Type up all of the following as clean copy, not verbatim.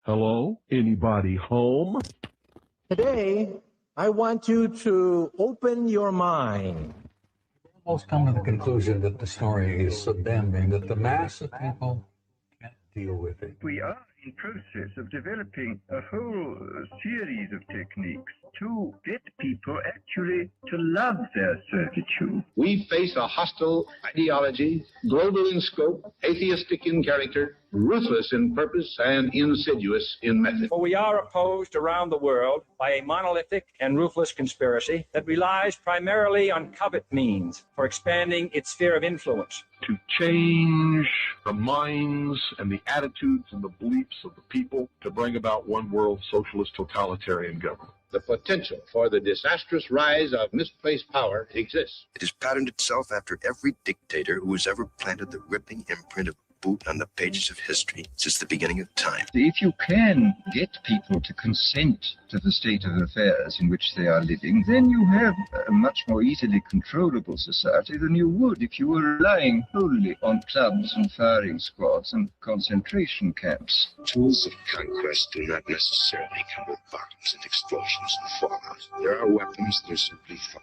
Hello? Anybody home? Today, I want you to open your mind. Almost come to the conclusion that the story is so damning that the mass of people can't deal with it. We are in process of developing a whole series of techniques to get people actually to love their servitude. We face a hostile ideology, global in scope, atheistic in character, ruthless in purpose, and insidious in method. For we are opposed around the world by a monolithic and ruthless conspiracy that relies primarily on covert means for expanding its sphere of influence. To change the minds and the attitudes and the beliefs of the people to bring about one world socialist totalitarian government. The potential for the disastrous rise of misplaced power exists. It has patterned itself after every dictator who has ever planted the ripping imprint of boot on the pages of history since the beginning of time. If you can get people to consent to the state of affairs in which they are living, then you have a much more easily controllable society than you would if you were relying wholly on clubs and firing squads and concentration camps. Tools of conquest do not necessarily come with bombs and explosions and fallout. There are weapons that are simply thoughts.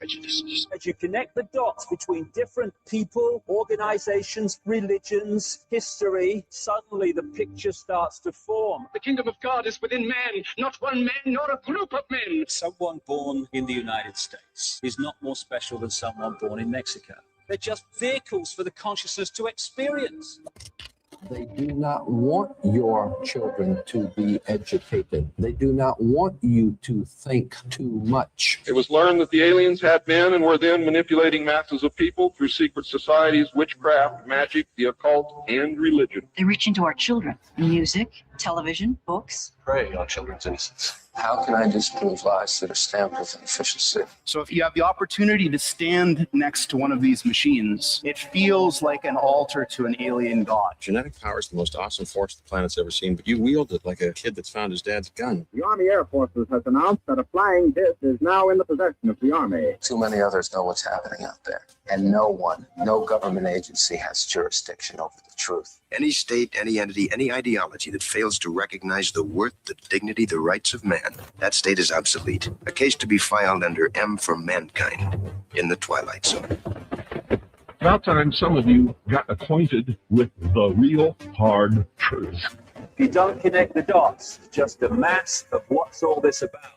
Prejudices. As you connect the dots between different people, organizations, religions, history, suddenly the picture starts to form. The kingdom of God is within man, not one man nor a group of men. Someone born in the United States is not more special than someone born in Mexico. They're just vehicles for the consciousness to experience. They do not want your children to be educated. They do not want you to think too much. It was learned that the aliens had been and were then manipulating masses of people through secret societies, witchcraft, magic, the occult, and religion. They reach into our children. Music, television, books. Prey on children's innocence. How can I disprove lies that are stamped with efficiency? So if you have the opportunity to stand next to one of these machines, it feels like an altar to an alien god. Genetic power is the most awesome force the planet's ever seen, but you wield it like a kid that's found his dad's gun. The Army Air Forces has announced that a flying disc is now in the possession of the Army. Too many others know what's happening out there. And no one, no government agency has jurisdiction over the truth. Any state, any entity, any ideology that fails to recognize the worth, the dignity, the rights of man, that state is obsolete. A case to be filed under M for Mankind in the Twilight Zone. About time some of you got acquainted with the real hard truth. If you don't connect the dots, it's just a mass of what's all this about.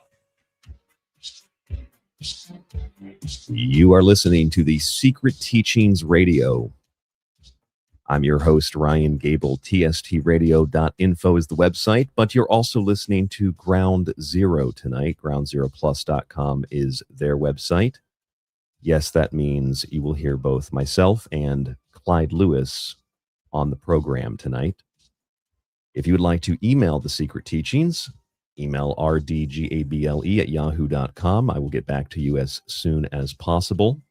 You are listening to the Secret Teachings Radio. I'm your host, Ryan Gable. tstradio.info is the website, but you're also listening to Ground Zero tonight. GroundZeroPlus.com is their website. Yes, that means you will hear both myself and Clyde Lewis on the program tonight. If you would like to email the Secret Teachings, email rdgable@yahoo.com. I will get back to you as soon as possible.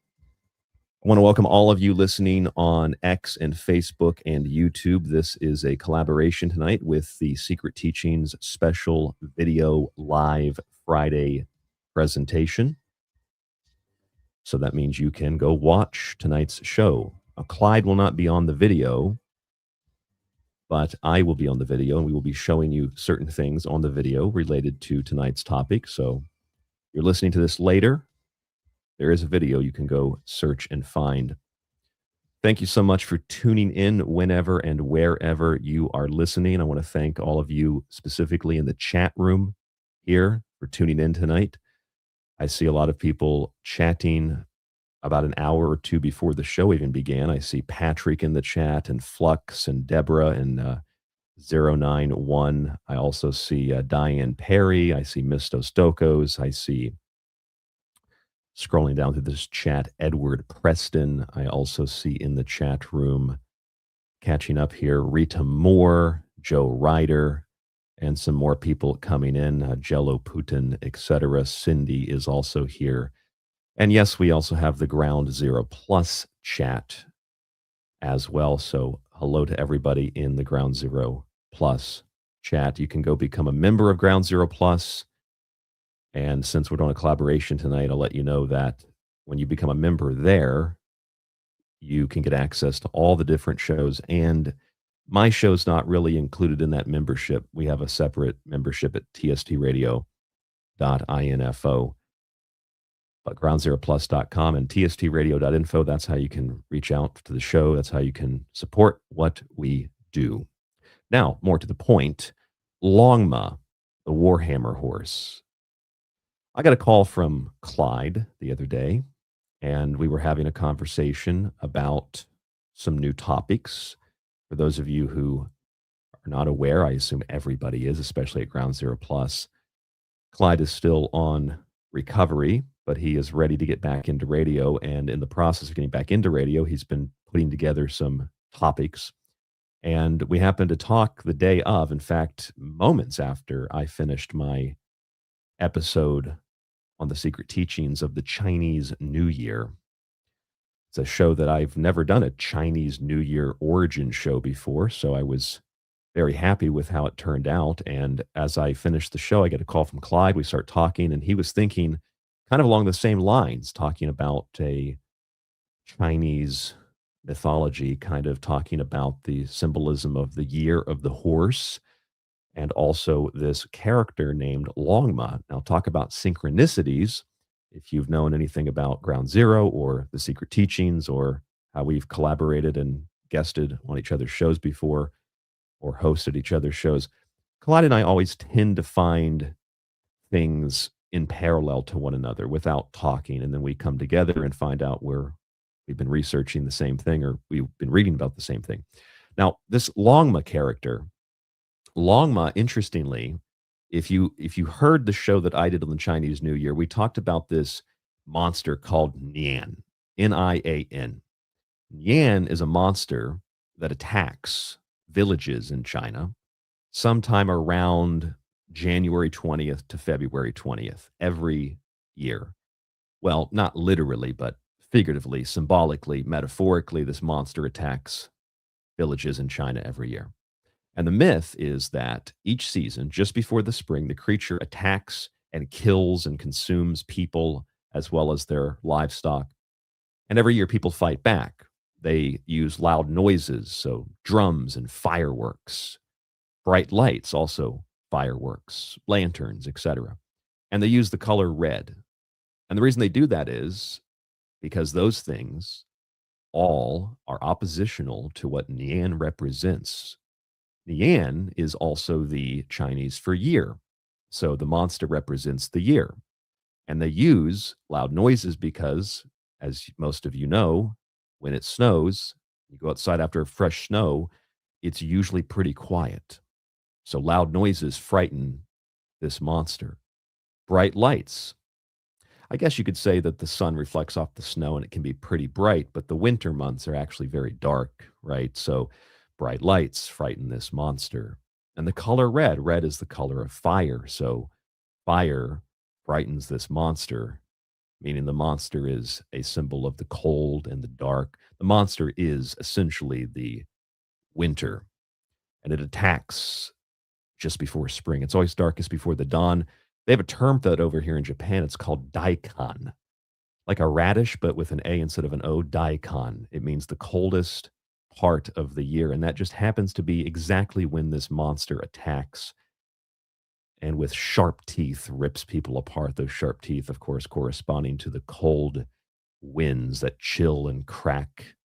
I want to welcome all of you listening on X and Facebook and YouTube. This is a collaboration tonight with the Secret Teachings special video live Friday presentation. So that means you can go watch tonight's show. Now, Clyde will not be on the video, but I will be on the video, and we will be showing you certain things on the video related to tonight's topic. So you're listening to this later. There is a video you can go search and find. Thank you so much for tuning in whenever and wherever you are listening. I want to thank all of you specifically in the chat room here for tuning in tonight. I see a lot of people chatting about an hour or two before the show even began. I see Patrick in the chat and Flux and Deborah and 091. I also see Diane Perry. I see Misto Stokos. I see, scrolling down through this chat, Edward Preston. I also see in the chat room, catching up here, Rita Moore, Joe Ryder, and some more people coming in, Jello Putin, etc. Cindy is also here. And yes, we also have the Ground Zero Plus chat as well. So hello to everybody in the Ground Zero Plus chat. You can go become a member of Ground Zero Plus. And since we're doing a collaboration tonight, I'll let you know that when you become a member there, you can get access to all the different shows and My show's not really included in that membership. We have a separate membership at tstradio.info, but groundzeroplus.com and tstradio.info. That's how you can reach out to the show. That's how you can support what we do. Now, more to the point, Longma, the Warhammer horse. I got a call from Clyde the other day, and we were having a conversation about some new topics. For those of you who are not aware, I assume everybody is, especially at Ground Zero Plus, Clyde is still on recovery, but he is ready to get back into radio. And in the process of getting back into radio, he's been putting together some topics. And we happened to talk the day of, in fact, moments after I finished my episode on the secret teachings of the Chinese New Year. It's a show that I've never done a Chinese New Year origin show before, so I was very happy with how it turned out. And as I finished the show, I get a call from Clyde. We start talking, and he was thinking kind of along the same lines, talking about a Chinese mythology, kind of talking about the symbolism of the year of the horse, and also this character named Longma. Now, talk about synchronicities. If you've known anything about Ground Zero or the secret teachings or how we've collaborated and guested on each other's shows before or hosted each other's shows, Clyde and I always tend to find things in parallel to one another without talking. And then we come together and find out where we've been researching the same thing or we've been reading about the same thing. Now, this Longma character, Longma, interestingly, if you heard the show that I did on the Chinese New Year, we talked about this monster called Nian, Nian. Nian is a monster that attacks villages in China sometime around January 20th to February 20th every year. Well, not literally, but figuratively, symbolically, metaphorically, this monster attacks villages in China every year. And the myth is that each season, just before the spring, the creature attacks and kills and consumes people as well as their livestock. And every year people fight back. They use loud noises, so drums and fireworks, bright lights, also fireworks, lanterns, etc. And they use the color red. And the reason they do that is because those things all are oppositional to what Nian represents. Nian is also the Chinese for year. So the monster represents the year. And they use loud noises because, as most of you know, when it snows, you go outside after a fresh snow, it's usually pretty quiet. So loud noises frighten this monster. Bright lights. I guess you could say that the sun reflects off the snow and it can be pretty bright, but the winter months are actually very dark, right? So bright lights frighten this monster. And the color red, red is the color of fire. So fire frightens this monster, meaning the monster is a symbol of the cold and the dark. The monster is essentially the winter, and it attacks just before spring. It's always darkest before the dawn. They have a term for that over here in Japan. It's called daikon, like a radish, but with an A instead of an O, daikon. It means the coldest part of the year, and that just happens to be exactly when this monster attacks and with sharp teeth rips people apart. Those sharp teeth, of course, corresponding to the cold winds that chill and crack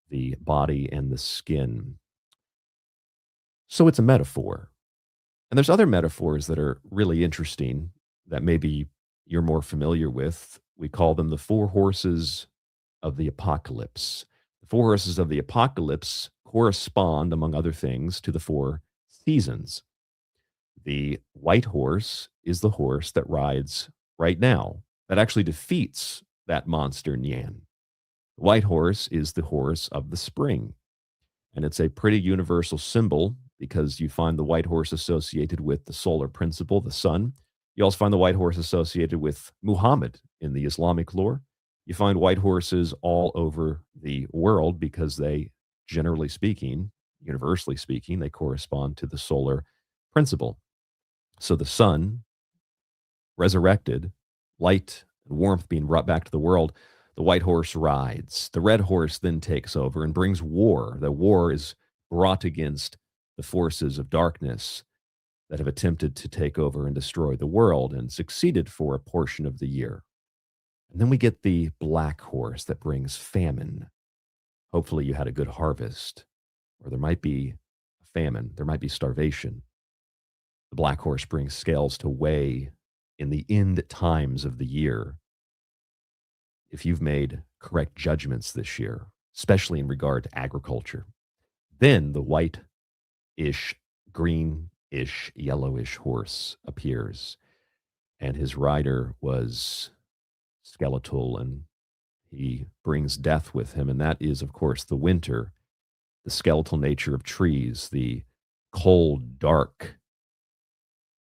the body and the skin. So it's a metaphor. And there's other metaphors that are really interesting that maybe you're more familiar with. We call them the four horses of the apocalypse. The four horses of the apocalypse correspond, among other things, to the four seasons. The white horse is the horse that rides right now, that actually defeats that monster Nian. The white horse is the horse of the spring. And it's a pretty universal symbol because you find the white horse associated with the solar principle, the sun. You also find the white horse associated with Muhammad in the Islamic lore. You find white horses all over the world because they, generally speaking, universally speaking, they correspond to the solar principle. So the sun, resurrected, light and warmth being brought back to the world, the white horse rides. The red horse then takes over and brings war. The war is brought against the forces of darkness that have attempted to take over and destroy the world and succeeded for a portion of the year. And then we get the black horse that brings famine. Hopefully you had a good harvest, or there might be a famine, there might be starvation. The black horse brings scales to weigh in the end times of the year. If you've made correct judgments this year, especially in regard to agriculture, then the white-ish, green-ish, yellowish horse appears, and his rider was skeletal, and he brings death with him, and that is, of course, the winter, the skeletal nature of trees, the cold, dark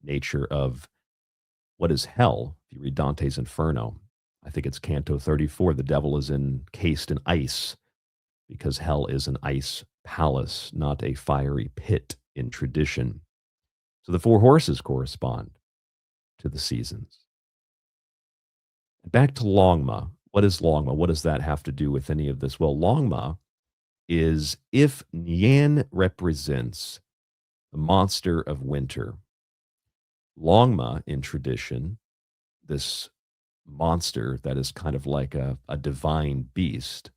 nature of what is hell. If you read Dante's Inferno, I think it's Canto 34, the devil is encased in ice, because hell is an ice palace, not a fiery pit in tradition. So the four horses correspond to the seasons. Back to Longma. What is Longma? What does that have to do with any of this? Well, Longma is, if Nian represents the monster of winter, Longma in tradition, this monster that is kind of like a divine beast,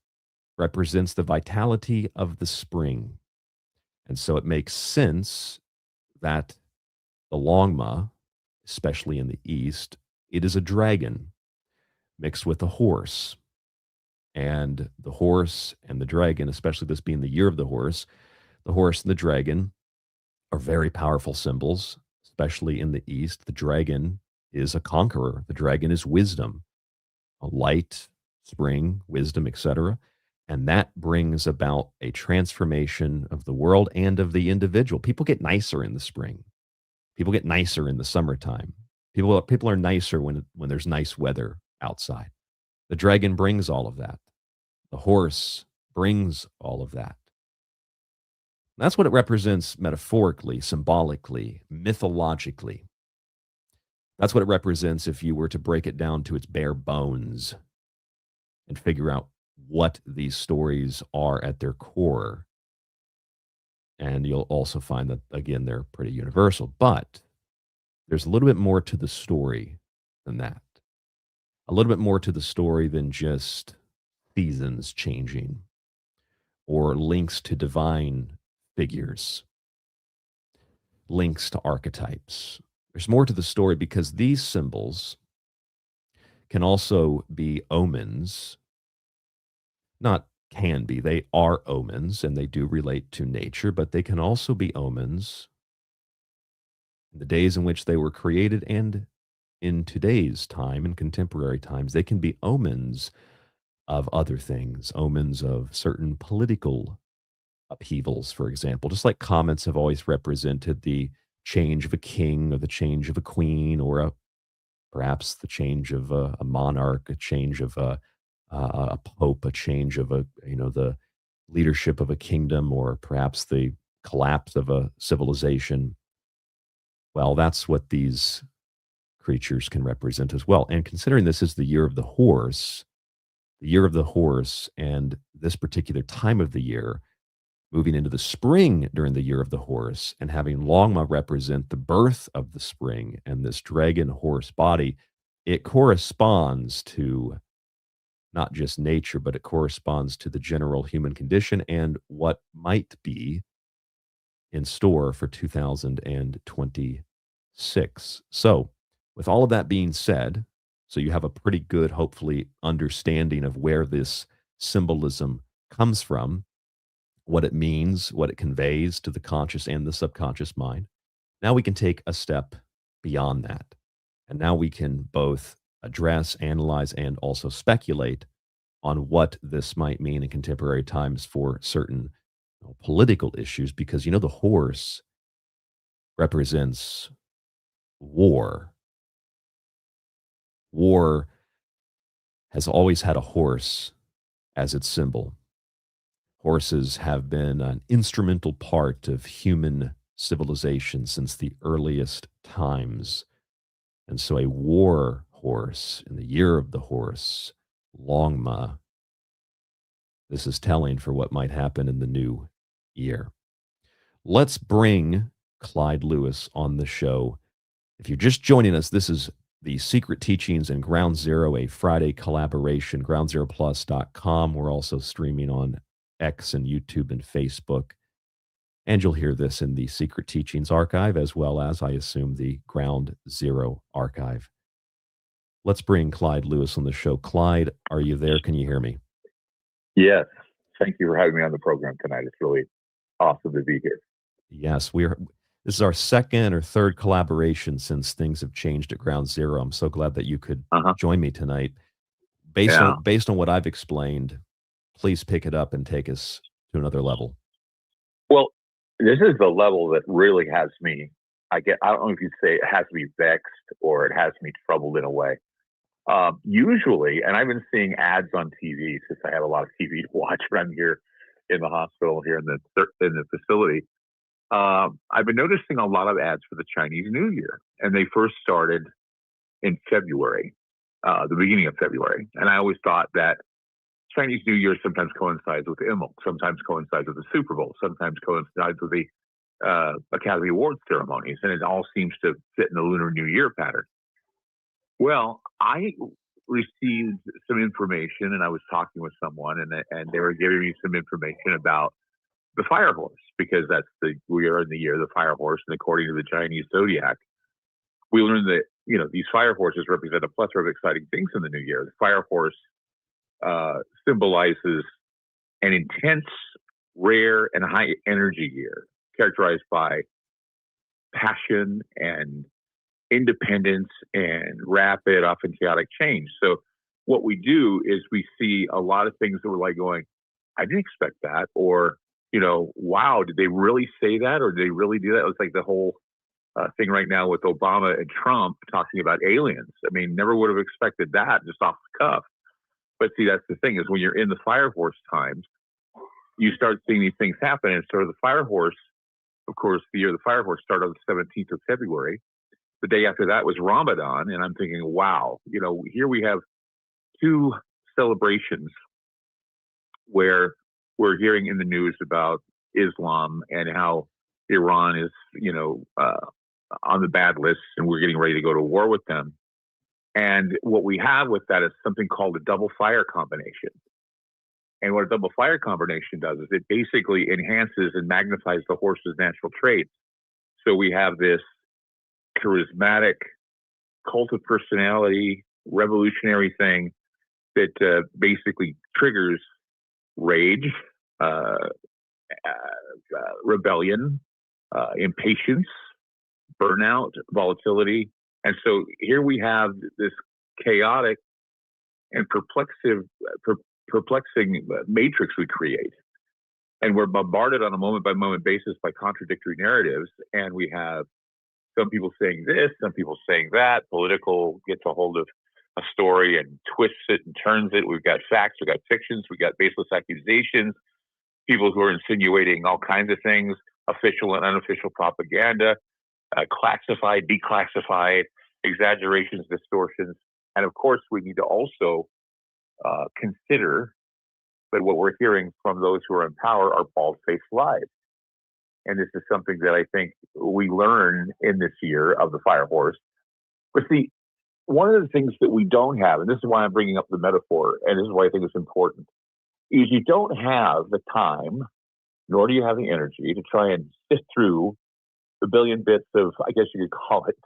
represents the vitality of the spring. And so it makes sense that the Longma, especially in the East, it is a dragon mixed with a horse. And the horse and the dragon, especially this being the year of the horse and the dragon are very powerful symbols, especially in the East. The dragon is a conqueror. The dragon is wisdom, a light, spring, wisdom, etc. And that brings about a transformation of the world and of the individual. People get nicer in the spring. People get nicer in the summertime. People are nicer when there's nice weather outside. The dragon brings all of that. The horse brings all of that. That's what it represents metaphorically, symbolically, mythologically. That's what it represents if you were to break it down to its bare bones and figure out what these stories are at their core. And you'll also find that, again, they're pretty universal. But there's a little bit more to the story than that. A little bit more to the story than just seasons changing or links to divine figures, links to archetypes. There's more to the story because these symbols can also be omens. Not can be, they are omens, and they do relate to nature, but they can also be omens in the days in which they were created, and in today's time, in contemporary times, they can be omens of other things, omens of certain political upheavals, for example, just like comets have always represented the change of a king or the change of a queen, or perhaps the change of a monarch, a change of a pope, a change of the leadership of a kingdom, or perhaps the collapse of a civilization. Well, that's what these creatures can represent as well. And considering this is the year of the horse, and this particular time of the year, moving into the spring during the year of the horse, and having Longma represent the birth of the spring and this dragon horse body, it corresponds to not just nature, but it corresponds to the general human condition and what might be in store for 2026. So, with all of that being said, so you have a pretty good, hopefully, understanding of where this symbolism comes from, what it means, what it conveys to the conscious and the subconscious mind. Now we can take a step beyond that. And now we can both address, analyze, and also speculate on what this might mean in contemporary times for certain political issues, because, the horse represents war. War has always had a horse as its symbol. Horses have been an instrumental part of human civilization since the earliest times. And so a war horse in the year of the horse, Longma, this is telling for what might happen in the new year. Let's bring Clyde Lewis on the show. If you're just joining us, this is the Secret Teachings and Ground Zero, a Friday collaboration, groundzeroplus.com. We're also streaming on X and YouTube and Facebook. And you'll hear this in the Secret Teachings archive, as well as, I assume, the Ground Zero archive. Let's bring Clyde Lewis on the show. Clyde, are you there? Can you hear me? Yes. Thank you for having me on the program tonight. It's really awesome to be here. Yes, this is our second or third collaboration since things have changed at Ground Zero. I'm so glad that you could join me tonight. Based on what I've explained, please pick it up and take us to another level. Well, this is the level that really has me, I don't know if you'd say it has me vexed or it has me troubled in a way. Usually, and I've been seeing ads on TV since I have a lot of TV to watch when I'm here in the hospital, here in the facility. I've been noticing a lot of ads for the Chinese New Year, and they first started in February, the beginning of February. And I always thought that Chinese New Year sometimes coincides with Imlek, sometimes coincides with the Super Bowl, sometimes coincides with the Academy Awards ceremonies, and it all seems to fit in the Lunar New Year pattern. Well, I received some information, and I was talking with someone, and they were giving me some information about the fire horse, because we are in the year of the fire horse, and according to the Chinese zodiac, we learned that these fire horses represent a plethora of exciting things in the new year. The fire horse symbolizes an intense, rare, and high energy year, characterized by passion and independence and rapid, often chaotic change. So what we do is we see a lot of things that we're like going, I didn't expect that, or wow, did they really say that, or did they really do that? It was like the whole thing right now with Obama and Trump talking about aliens. I mean, never would have expected that just off the cuff. But see, that's the thing, is when you're in the fire horse times, you start seeing these things happen. And so the fire horse, of course, the year of the fire horse started on the 17th of February. The day after that was Ramadan. And I'm thinking, wow, here we have two celebrations where we're hearing in the news about Islam and how Iran is, on the bad list, and we're getting ready to go to war with them. And what we have with that is something called a double fire combination. And what a double fire combination does is it basically enhances and magnifies the horse's natural traits. So we have this charismatic, cult of personality, revolutionary thing that basically triggers rage, rebellion, impatience, burnout, volatility. And so here we have this chaotic and perplexing matrix we create. And we're bombarded on a moment-by-moment basis by contradictory narratives. And we have some people saying this, some people saying that. Political gets a hold of a story and twists it and turns it. We've got facts, we've got fictions, we've got baseless accusations, people who are insinuating all kinds of things, official and unofficial propaganda, classified, declassified, exaggerations, distortions. And of course, we need to also consider that what we're hearing from those who are in power are bald-faced lies. And this is something that I think we learn in this year of the fire horse. But see, one of the things that we don't have, and this is why I'm bringing up the metaphor, and this is why I think it's important, is you don't have the time, nor do you have the energy to try and sift through the billion bits of, I guess you could call it,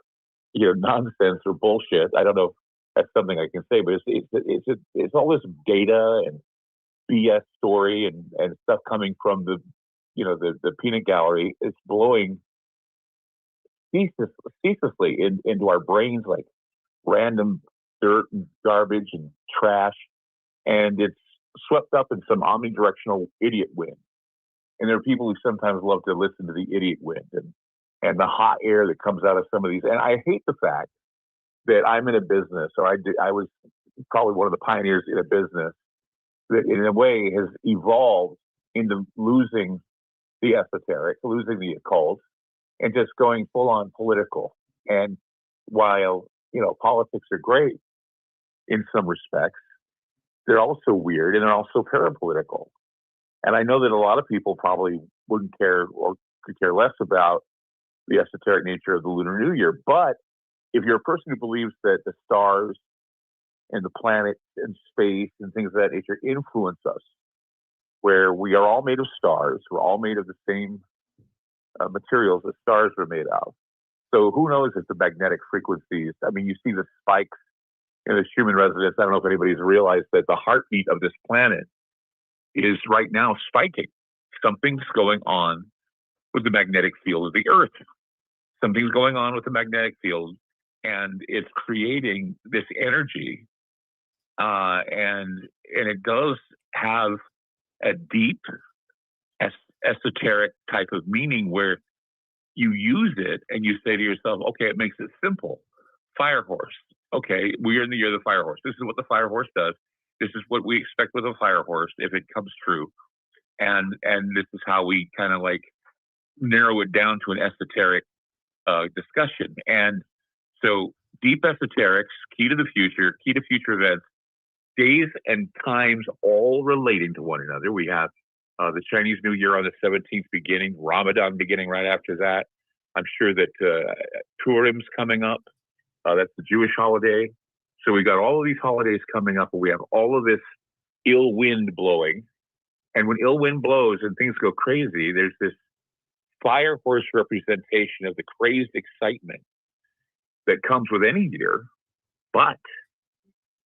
nonsense or bullshit. I don't know if that's something I can say, but it's all this data and BS story and stuff coming from the peanut gallery. It's blowing ceaselessly into our brains like random dirt and garbage and trash, and it's swept up in some omnidirectional idiot wind. And there are people who sometimes love to listen to the idiot wind and the hot air that comes out of some of these. And I hate the fact that I'm in a business, or I was probably one of the pioneers in a business that in a way has evolved into losing the esoteric, losing the occult, and just going full on political. And while, politics are great in some respects, they're also weird and they're also parapolitical. And I know that a lot of people probably wouldn't care or could care less about the esoteric nature of the Lunar New Year. But if you're a person who believes that the stars and the planets and space and things of that nature influence us, where we are all made of stars, we're all made of the same materials that stars are made of. So who knows if the magnetic frequencies, I mean, you see the spikes in the Schumann resonance. I don't know if anybody's realized that the heartbeat of this planet is right now spiking. Something's going on with the magnetic field of the Earth. Something's going on with the magnetic field, and it's creating this energy. And it does have a deep esoteric type of meaning where you use it and you say to yourself, okay, it makes it simple. Fire horse. Okay, we are in the year of the fire horse. This is what the fire horse does. This is what we expect with a fire horse if it comes true. And this is how we kind of like narrow it down to an esoteric discussion. And so deep esoterics, key to the future, key to future events, days and times all relating to one another. We have the Chinese New Year on the 17th beginning, Ramadan beginning right after that. I'm sure that Purim's coming up. That's the Jewish holiday. So we got all of these holidays coming up, and we have all of this ill wind blowing. And when ill wind blows and things go crazy, there's this fire horse representation of the crazed excitement that comes with any year. But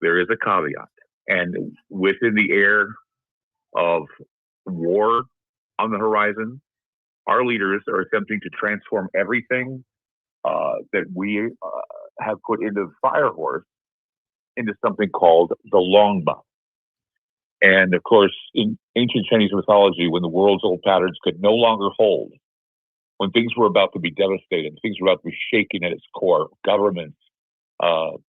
there is a caveat. And within the air of war on the horizon, our leaders are attempting to transform everything that we have put into the fire horse into something called the Longma. And of course, in ancient Chinese mythology, when the world's old patterns could no longer hold, when things were about to be devastated, things were about to be shaken at its core, governments,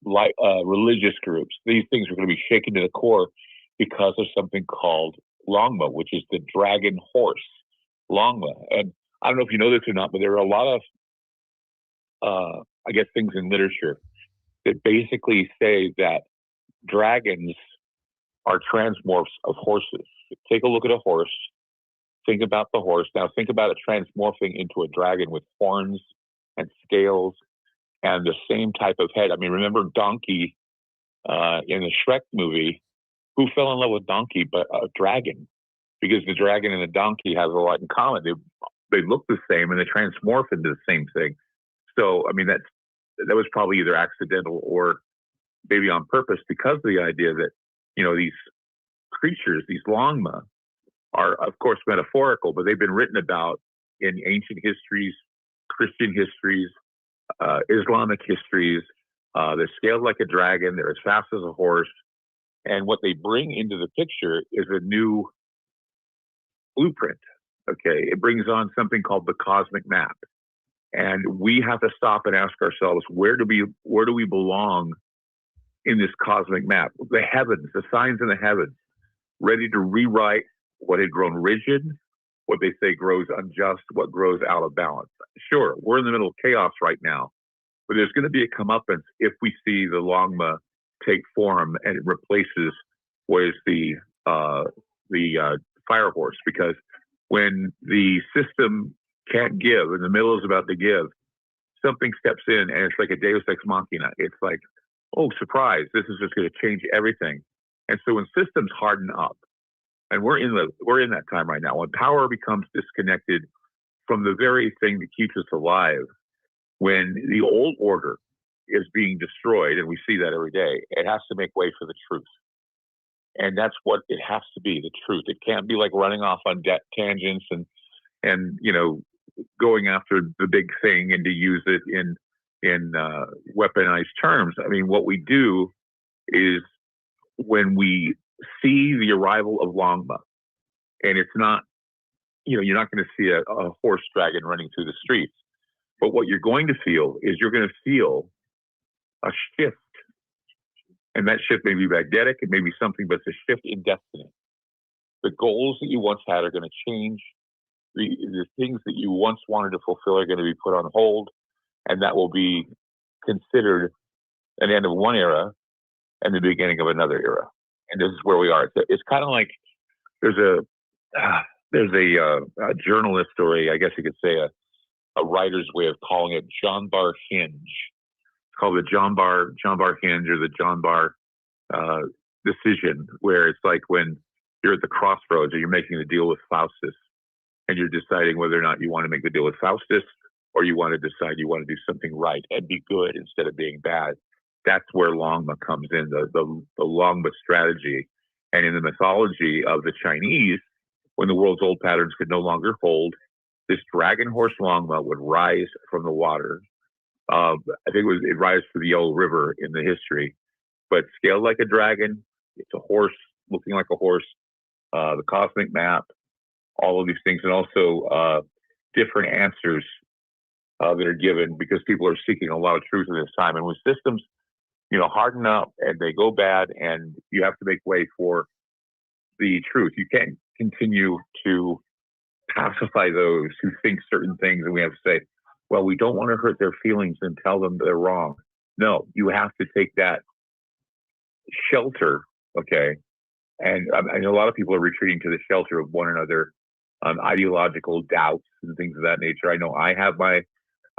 religious groups, these things were going to be shaken to the core because of something called Longma, which is the dragon horse, Longma. And I don't know if you know this or not, but there are a lot of, I guess, things in literature that basically say that dragons are transmorphs of horses. Take a look at a horse. Think about the horse. Now think about it transmorphing into a dragon with horns and scales and the same type of head. I mean, remember Donkey in the Shrek movie? Who fell in love with Donkey but a dragon? Because the dragon and the donkey have a lot in common. They look the same and they transmorph into the same thing. So, I mean, that was probably either accidental or maybe on purpose, because of the idea that, you know, these creatures, these Longma, are, of course, metaphorical, but they've been written about in ancient histories, Christian histories, Islamic histories. They're scaled like a dragon. They're as fast as a horse. And what they bring into the picture is a new blueprint. Okay, it brings on something called the cosmic map. And we have to stop and ask ourselves, where do we belong in this cosmic map? The heavens, the signs in the heavens, ready to rewrite what had grown rigid, what they say grows unjust, what grows out of balance. Sure, we're in the middle of chaos right now, but there's going to be a comeuppance if we see the Longma take form and it replaces what is the fire horse. Because when the system can't give and the middle is about to give, something steps in and it's like a Deus Ex Machina. It's like, oh, surprise, this is just going to change everything. And so when systems harden up, and we're in that time right now, when power becomes disconnected from the very thing that keeps us alive, when the old order is being destroyed, and we see that every day, it has to make way for the truth. And that's what it has to be, the truth. It can't be like running off on tangents and you know, going after the big thing and to use it in weaponized terms. I mean, what we do is when we see the arrival of Longma, and it's not, you know, you're not going to see a horse dragon running through the streets, but what you're going to feel is you're going to feel a shift. And that shift may be magnetic, it may be something, but it's a shift in destiny. The goals that you once had are going to change. The things that you once wanted to fulfill are going to be put on hold, and that will be considered an end of one era and the beginning of another era. And this is where we are. It's kind of like there's there's a journalist, or I guess you could say a writer's way of calling it John Bar Hinge. It's called the John Bar Hinge, or the John Bar decision, where it's like when you're at the crossroads and you're making the deal with Faustus, and you're deciding whether or not you want to make the deal with Faustus, or you want to decide you want to do something right and be good instead of being bad. That's where Longma comes in, the Longma strategy. And in the mythology of the Chinese, when the world's old patterns could no longer hold, this dragon horse Longma would rise from the water. I think it rises to the Yellow River in the history, but scaled like a dragon. It's a horse, looking like a horse. The cosmic map, all of these things, and also different answers that are given because people are seeking a lot of truth in this time. And when systems, harden up and they go bad, and you have to make way for the truth. You can't continue to pacify those who think certain things, and we have to say, well, we don't want to hurt their feelings and tell them they're wrong. No, you have to take that shelter, okay? And I know a lot of people are retreating to the shelter of one another on ideological doubts and things of that nature. I know I have my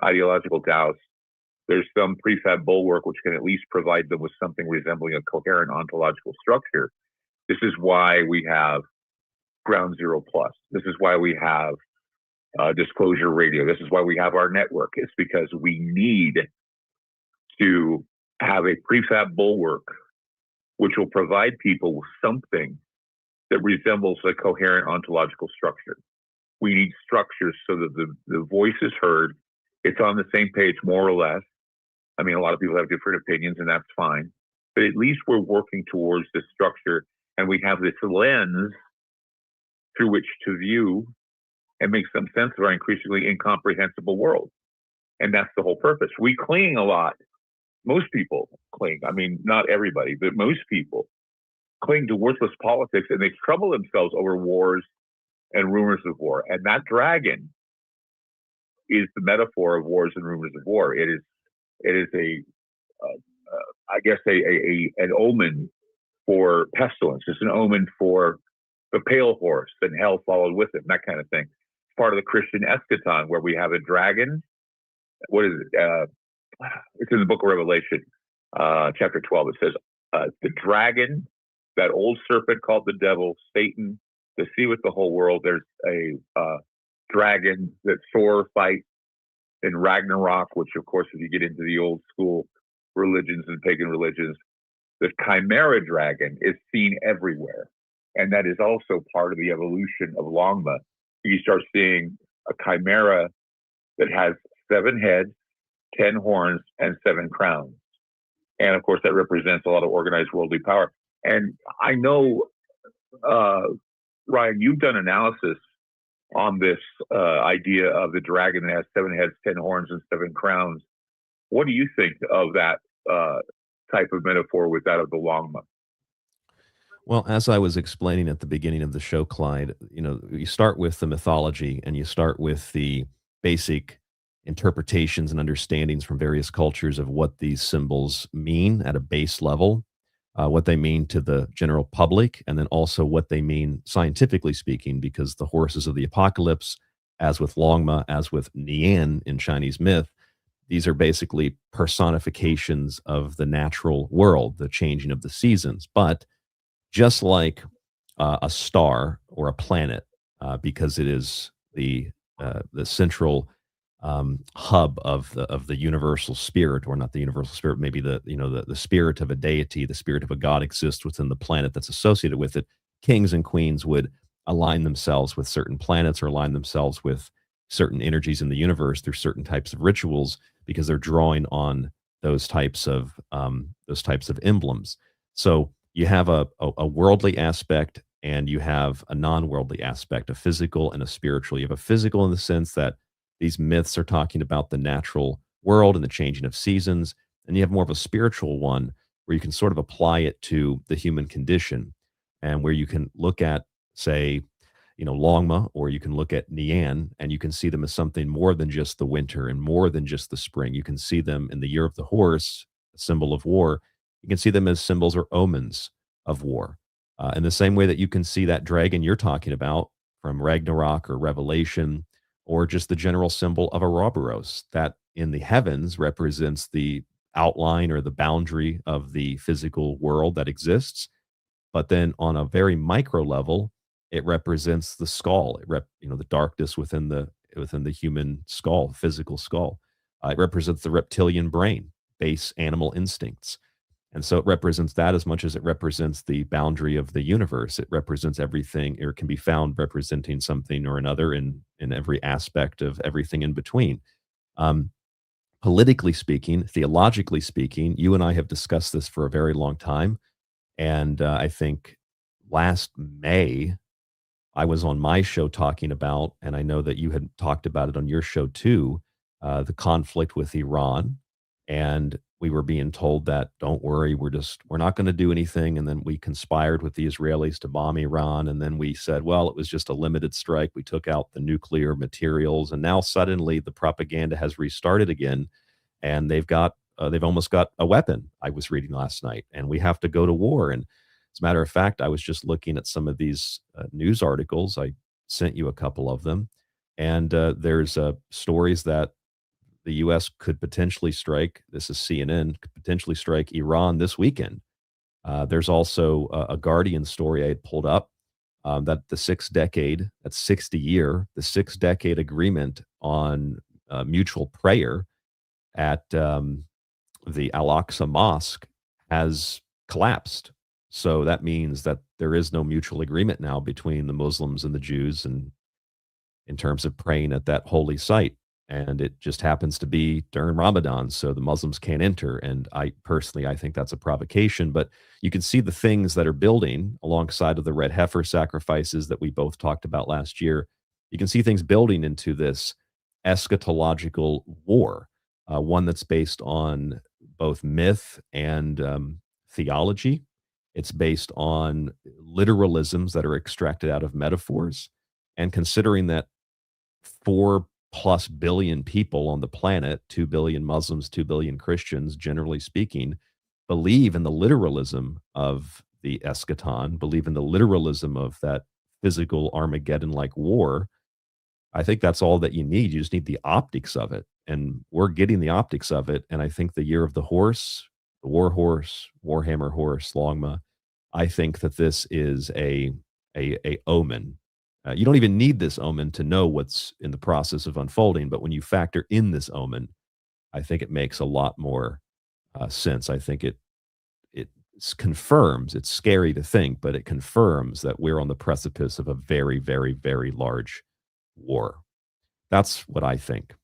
ideological doubts. There's some prefab bulwark which can at least provide them with something resembling a coherent ontological structure. This is why we have Ground Zero Plus. This is why we have Disclosure Radio. This is why we have our network. It's because we need to have a prefab bulwark which will provide people with something that resembles a coherent ontological structure. We need structures so that the voice is heard. It's on the same page, more or less. I mean, a lot of people have different opinions, and that's fine. But at least we're working towards this structure, and we have this lens through which to view and make some sense of our increasingly incomprehensible world. And that's the whole purpose. We cling a lot. Most people cling. I mean, not everybody, but most people cling to worthless politics, and they trouble themselves over wars and rumors of war. And that dragon is the metaphor of wars and rumors of war. It is I guess an omen for pestilence. It's an omen for the pale horse, and hell followed with it, that kind of thing. It's part of the Christian eschaton, where we have a dragon. What is it? It's in the book of Revelation, chapter 12. It says, the dragon, that old serpent called the devil, Satan, deceiveth the whole world. There's a dragon that Thor fights in Ragnarök, which, of course, if you get into the old school religions and pagan religions, the chimera dragon is seen everywhere. And that is also part of the evolution of Longma. You start seeing a chimera that has 7 heads, 10 horns, and 7 crowns. And of course, that represents a lot of organized worldly power. And I know, Ryan, you've done analysis on this idea of the dragon that has 7 heads, 10 horns, and 7 crowns. What do you think of that type of metaphor with that of the Longma? Well, as I was explaining at the beginning of the show, Clyde, you start with the mythology, and you start with the basic interpretations and understandings from various cultures of what these symbols mean at a base level, what they mean to the general public, and then also what they mean scientifically speaking, because the horses of the apocalypse, as with Longma, as with Nian in Chinese myth, these are basically personifications of the natural world, the changing of the seasons. But just like a star or a planet, because it is the central hub of the universal spirit, or not the universal spirit, maybe the spirit of a deity, the spirit of a god exists within the planet that's associated with it. Kings and queens would align themselves with certain planets, or align themselves with certain energies in the universe through certain types of rituals, because they're drawing on those types of emblems. So you have a worldly aspect, and you have a non-worldly aspect, a physical and a spiritual. You have a physical in the sense that these myths are talking about the natural world and the changing of seasons. And you have more of a spiritual one where you can sort of apply it to the human condition, and where you can look at, say, Longma, or you can look at Nian, and you can see them as something more than just the winter and more than just the spring. You can see them in the year of the horse, a symbol of war. You can see them as symbols or omens of war. In the same way that you can see that dragon you're talking about from Ragnarök or Revelation, or just the general symbol of Ouroboros that in the heavens represents the outline or the boundary of the physical world that exists. But then on a very micro level, it represents the skull. The darkness within the human skull, physical skull. It represents the reptilian brain, base animal instincts. And so it represents that as much as it represents the boundary of the universe. It represents everything, or can be found representing something or another in every aspect of everything in between. Politically speaking, theologically speaking, you and I have discussed this for a very long time. And I think last May, I was on my show talking about, and I know that you had talked about it on your show too, the conflict with Iran. And we were being told that, don't worry, we're not going to do anything. And then we conspired with the Israelis to bomb Iran. And then we said, well, it was just a limited strike. We took out the nuclear materials. And now suddenly the propaganda has restarted again. And they've almost got a weapon, I was reading last night. And we have to go to war. And as a matter of fact, I was just looking at some of these news articles. I sent you a couple of them. And there's stories that the U.S. could potentially strike, this is CNN, could potentially strike Iran this weekend. There's also a Guardian story I had pulled up that the 6-decade agreement on mutual prayer at the Al-Aqsa Mosque has collapsed. So that means that there is no mutual agreement now between the Muslims and the Jews and in terms of praying at that holy site. And it just happens to be during Ramadan, so the Muslims can't enter. And I think that's a provocation. But you can see the things that are building alongside of the red heifer sacrifices that we both talked about last year. You can see things building into this eschatological war, one that's based on both myth and theology. It's based on literalisms that are extracted out of metaphors. And considering that 4+ billion people on the planet, 2 billion Muslims, 2 billion Christians, generally speaking, believe in the literalism of the eschaton, believe in the literalism of that physical Armageddon-like war. I think that's all that you need. You just need the optics of it. And we're getting the optics of it. And I think the year of the horse, the war horse, Warhammer Horse, Longma, I think that this is a omen. You don't even need this omen to know what's in the process of unfolding, but when you factor in this omen, I think it makes a lot more sense. I think it confirms, it's scary to think, but it confirms that we're on the precipice of a very, very, very large war. That's what I think.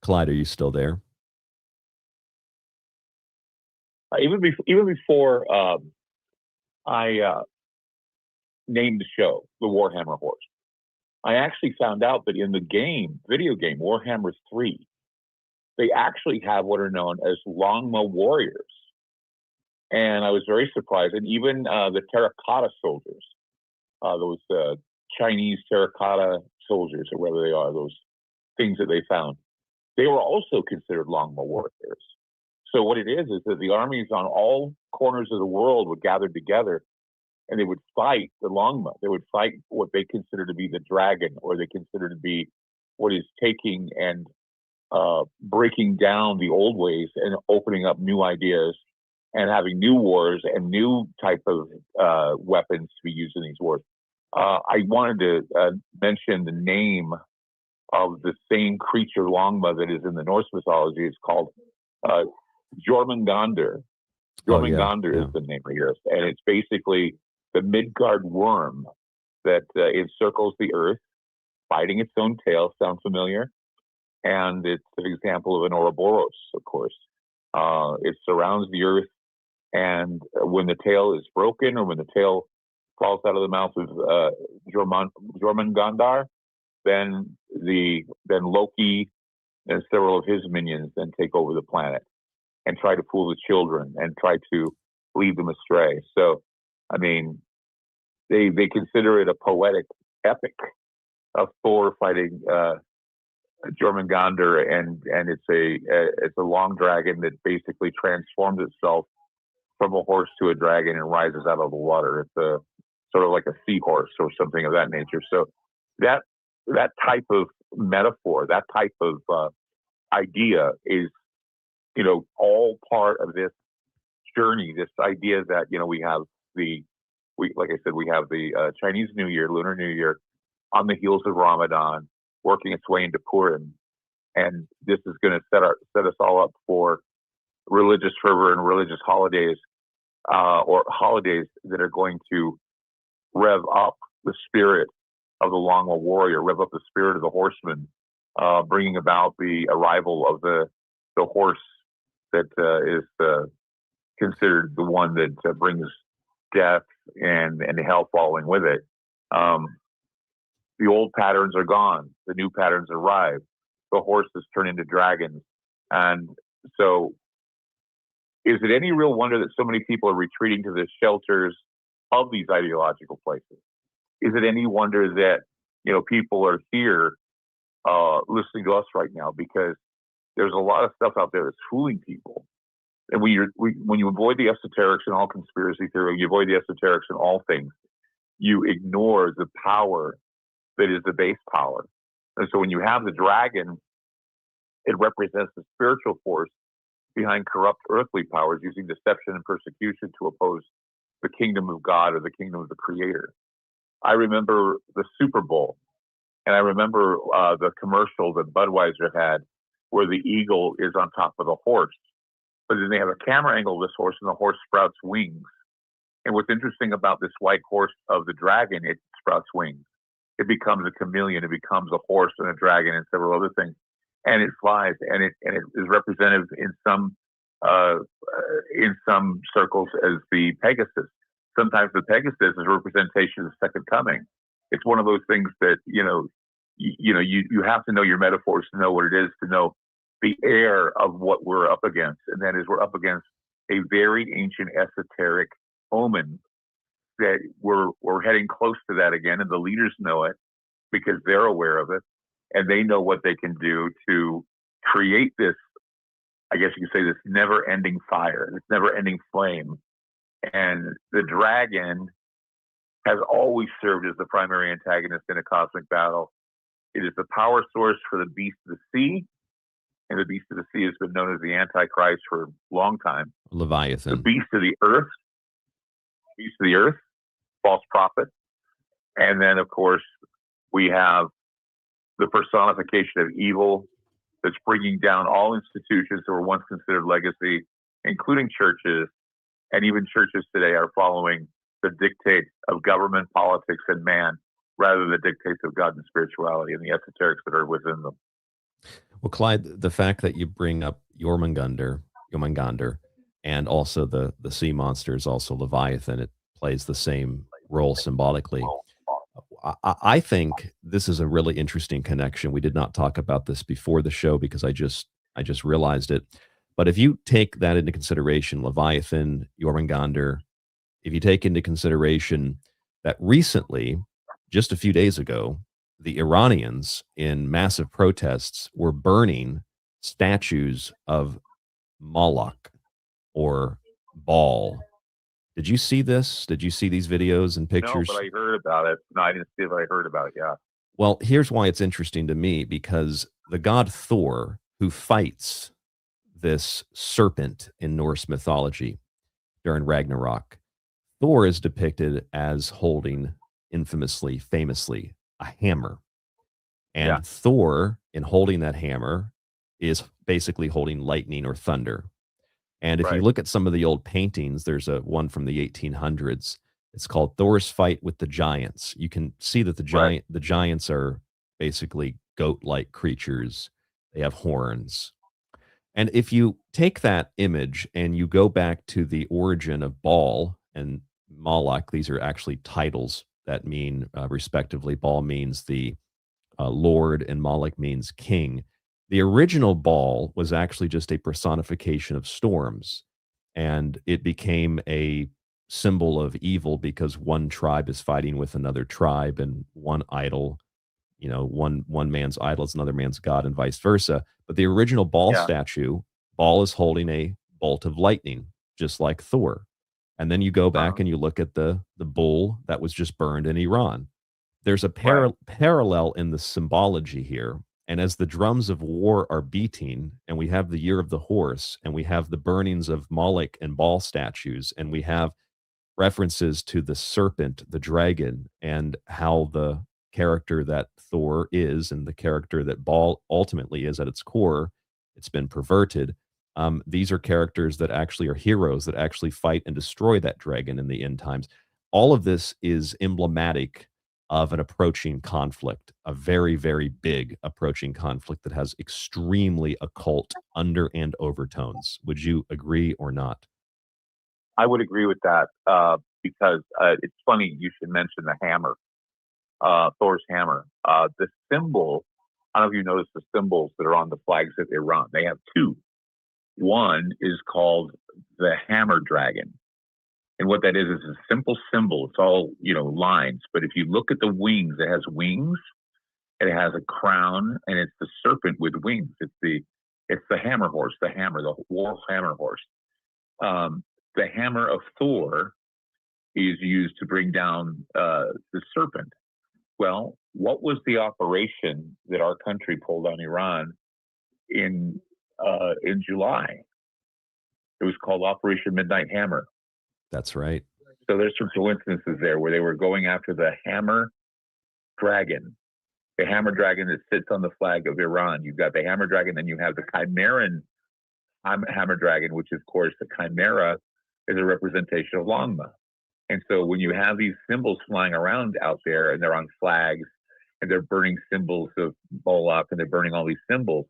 Clyde, are you still there? Even before I named the show the Warhammer Horse, I actually found out that in the video game Warhammer 3, they actually have what are known as Longma warriors. And I was very surprised. And even the terracotta soldiers, those Chinese terracotta soldiers, or whatever they are, those things that they found, they were also considered Longma warriors. So what it is that the armies on all corners of the world would gather together and they would fight the Longma. They would fight what they consider to be the dragon, or they consider to be what is taking and breaking down the old ways and opening up new ideas and having new wars and new type of weapons to be used in these wars. I wanted to mention the name of the same creature Longma that is in the Norse mythology. It's called Jormungandr. Jormungandr is the name of yours, and it's basically the Midgard worm that encircles the earth, biting its own tail. Sound familiar? And it's an example of an Ouroboros, of course. It surrounds the earth, and when the tail is broken, or when the tail falls out of the mouth of Jormungandr, then Loki and several of his minions then take over the planet and try to fool the children and try to lead them astray. So, I mean, they consider it a poetic epic of Thor fighting Jormungandr, and it's a long dragon that basically transformed itself from a horse to a dragon and rises out of the water. It's a sort of like a seahorse or something of that nature. So that type of metaphor, that type of idea is, you know, all part of this journey. This idea that, you know, we have like I said, we have the Chinese New Year, Lunar New Year, on the heels of Ramadan, working its way into Purim, and this is going to set us all up for religious fervor and religious holidays, or holidays that are going to rev up the spirit of the Longma warrior, rev up the spirit of the horseman, bringing about the arrival of the horse that is considered the one that brings death and hell following with it. The old patterns are gone. The new patterns arrive. The horses turn into dragons. And so is it any real wonder that so many people are retreating to the shelters of these ideological places? Is it any wonder that, you know, people are here listening to us right now? Because there's a lot of stuff out there that's fooling people. And when you avoid the esoterics and all conspiracy theory, you avoid the esoterics and all things, you ignore the power that is the base power. And so when you have the dragon, it represents the spiritual force behind corrupt earthly powers using deception and persecution to oppose the kingdom of God or the kingdom of the Creator. I remember the Super Bowl, and I remember the commercial that Budweiser had where the eagle is on top of the horse. But then they have a camera angle of this horse, and the horse sprouts wings. And what's interesting about this white horse of the dragon, it sprouts wings. It becomes a chameleon. It becomes a horse and a dragon and several other things. And it flies, and it is represented in some circles as the Pegasus. Sometimes the Pegasus is a representation of the second coming. It's one of those things that you have to know your metaphors to know what it is, to know the air of what we're up against, and that is we're up against a very ancient esoteric omen that we're heading close to that again, and the leaders know it because they're aware of it, and they know what they can do to create this, I guess you could say, this never-ending fire, this never-ending flame. And the dragon has always served as the primary antagonist in a cosmic battle. It is the power source for the beast of the sea, and the beast of the sea has been known as the Antichrist for a long time. Leviathan. The beast of the earth, false prophet. And then, of course, we have the personification of evil that's bringing down all institutions that were once considered legacy, including churches. And even churches today are following the dictates of government, politics, and man, rather than the dictates of God and spirituality and the esoterics that are within them. Well, Clyde, the fact that you bring up Jormungandr, and also the sea monster is also Leviathan, it plays the same role symbolically. I think this is a really interesting connection. We did not talk about this before the show because I just realized it. But if you take that into consideration, Leviathan, Jormungandr, if you take into consideration that recently, just a few days ago, the Iranians in massive protests were burning statues of Moloch or Baal. Did you see this? Did you see these videos and pictures? No, but I heard about it. No, I didn't see it, but I heard about it, yeah. Well, here's why it's interesting to me, because the god Thor, who fights this serpent in Norse mythology during Ragnarök, Thor is depicted as holding famously, a hammer. And Thor, in holding that hammer, is basically holding lightning or thunder. And if you look at some of the old paintings, there's one from the 1800s. It's called Thor's Fight with the Giants. You can see that the giants are basically goat-like creatures. They have horns. And if you take that image and you go back to the origin of Baal and Moloch, these are actually titles that mean respectively. Baal means the Lord and Moloch means king. The original Baal was actually just a personification of storms, and it became a symbol of evil because one tribe is fighting with another tribe, and one idol, one man's idol is another man's god, and vice versa. But the original Baal statue, Baal is holding a bolt of lightning, just like Thor. And then you go back and you look at the bull that was just burned in Iran. There's a parallel in the symbology here. And as the drums of war are beating, and we have the year of the horse, and we have the burnings of Moloch and Baal statues, and we have references to the serpent, the dragon, and how the character that Thor is and the character that Baal ultimately is at its core, it's been perverted. These are characters that actually are heroes that actually fight and destroy that dragon in the end times. All of this is emblematic of an approaching conflict, a very, very big approaching conflict that has extremely occult under and overtones. Would you agree or not? I would agree with that because it's funny you should mention the hammer, Thor's hammer. The symbol, I don't know if you noticed the symbols that are on the flags of Iran. They have two. One is called the hammer dragon. And what that is a simple symbol. It's all, lines. But if you look at the wings, it has wings, and it has a crown, and it's the serpent with wings. It's the hammer horse, the Warhammer Horse. The hammer of Thor is used to bring down the serpent. Well, what was the operation that our country pulled on Iran in July? It was called Operation Midnight Hammer. That's right. So there's some coincidences there where they were going after the hammer dragon, the hammer dragon that sits on the flag of Iran. You've got the hammer dragon, then you have the chimeran hammer dragon, which is, of course, the chimera is a representation of Longma. And so when you have these symbols flying around out there and they're on flags and they're burning symbols of Moloch and they're burning all these symbols,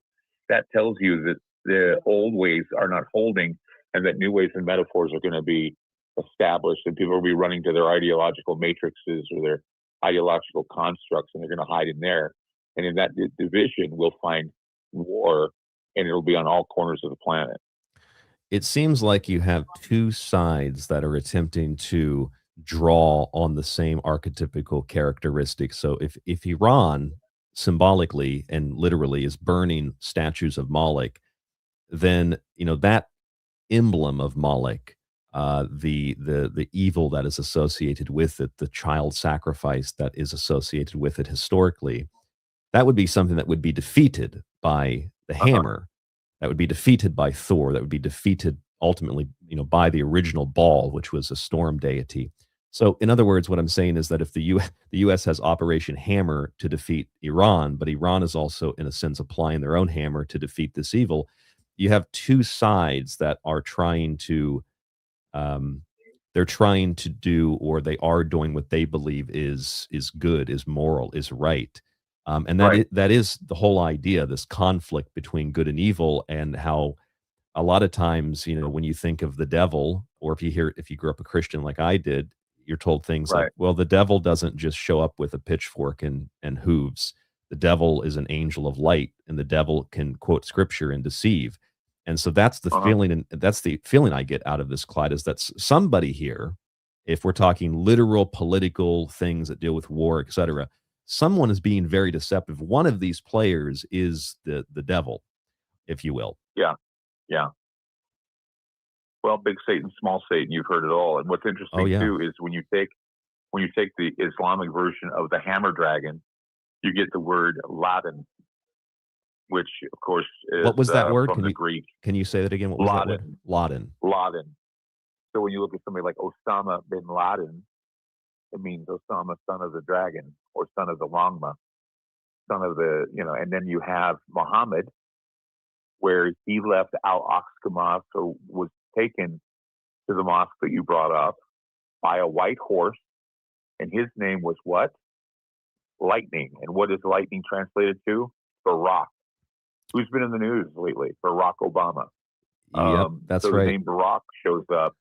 that tells you that the old ways are not holding and that new ways and metaphors are going to be established and people will be running to their ideological matrices or their ideological constructs and they're going to hide in there. And in that division, we'll find war and it'll be on all corners of the planet. It seems like you have two sides that are attempting to draw on the same archetypical characteristics. So if Iran symbolically and literally is burning statues of Moloch, then that emblem of Moloch, the evil that is associated with it, the child sacrifice that is associated with it historically, that would be something that would be defeated by the hammer. That would be defeated by Thor. That would be defeated ultimately, by the original Baal, which was a storm deity. So, in other words, what I'm saying is that if the U.S. has Operation Hammer to defeat Iran, but Iran is also, in a sense, applying their own hammer to defeat this evil, you have two sides that are trying to, they're trying to do, or they are doing what they believe is good, is moral, is right. And that is the whole idea, this conflict between good and evil, and how a lot of times, when you think of the devil, or if you grew up a Christian like I did, you're told things like, well, the devil doesn't just show up with a pitchfork and hooves. The devil is an angel of light, and the devil can quote scripture and deceive. And so that's the feeling, and that's the feeling I get out of this, Clyde, is that somebody here, if we're talking literal political things that deal with war, etc., someone is being very deceptive. One of these players is the devil, if you will. Yeah. Well, big Satan, small Satan, you've heard it all. And what's interesting too is when you take the Islamic version of the hammer dragon, you get the word Laden, which of course is what was that word from the Greek. Can you say that again? What was that word? Laden. So when you look at somebody like Osama bin Laden, it means Osama, son of the dragon, or son of the Longma, son of the, and then you have Muhammad, where he left Al-Aqsa Mosque, or was taken to the mosque that you brought up by a white horse, and his name was what? Lightning. And what is lightning translated to? Barack. Who's been in the news lately? Barack Obama. Yep, that's so right. The name Barack shows up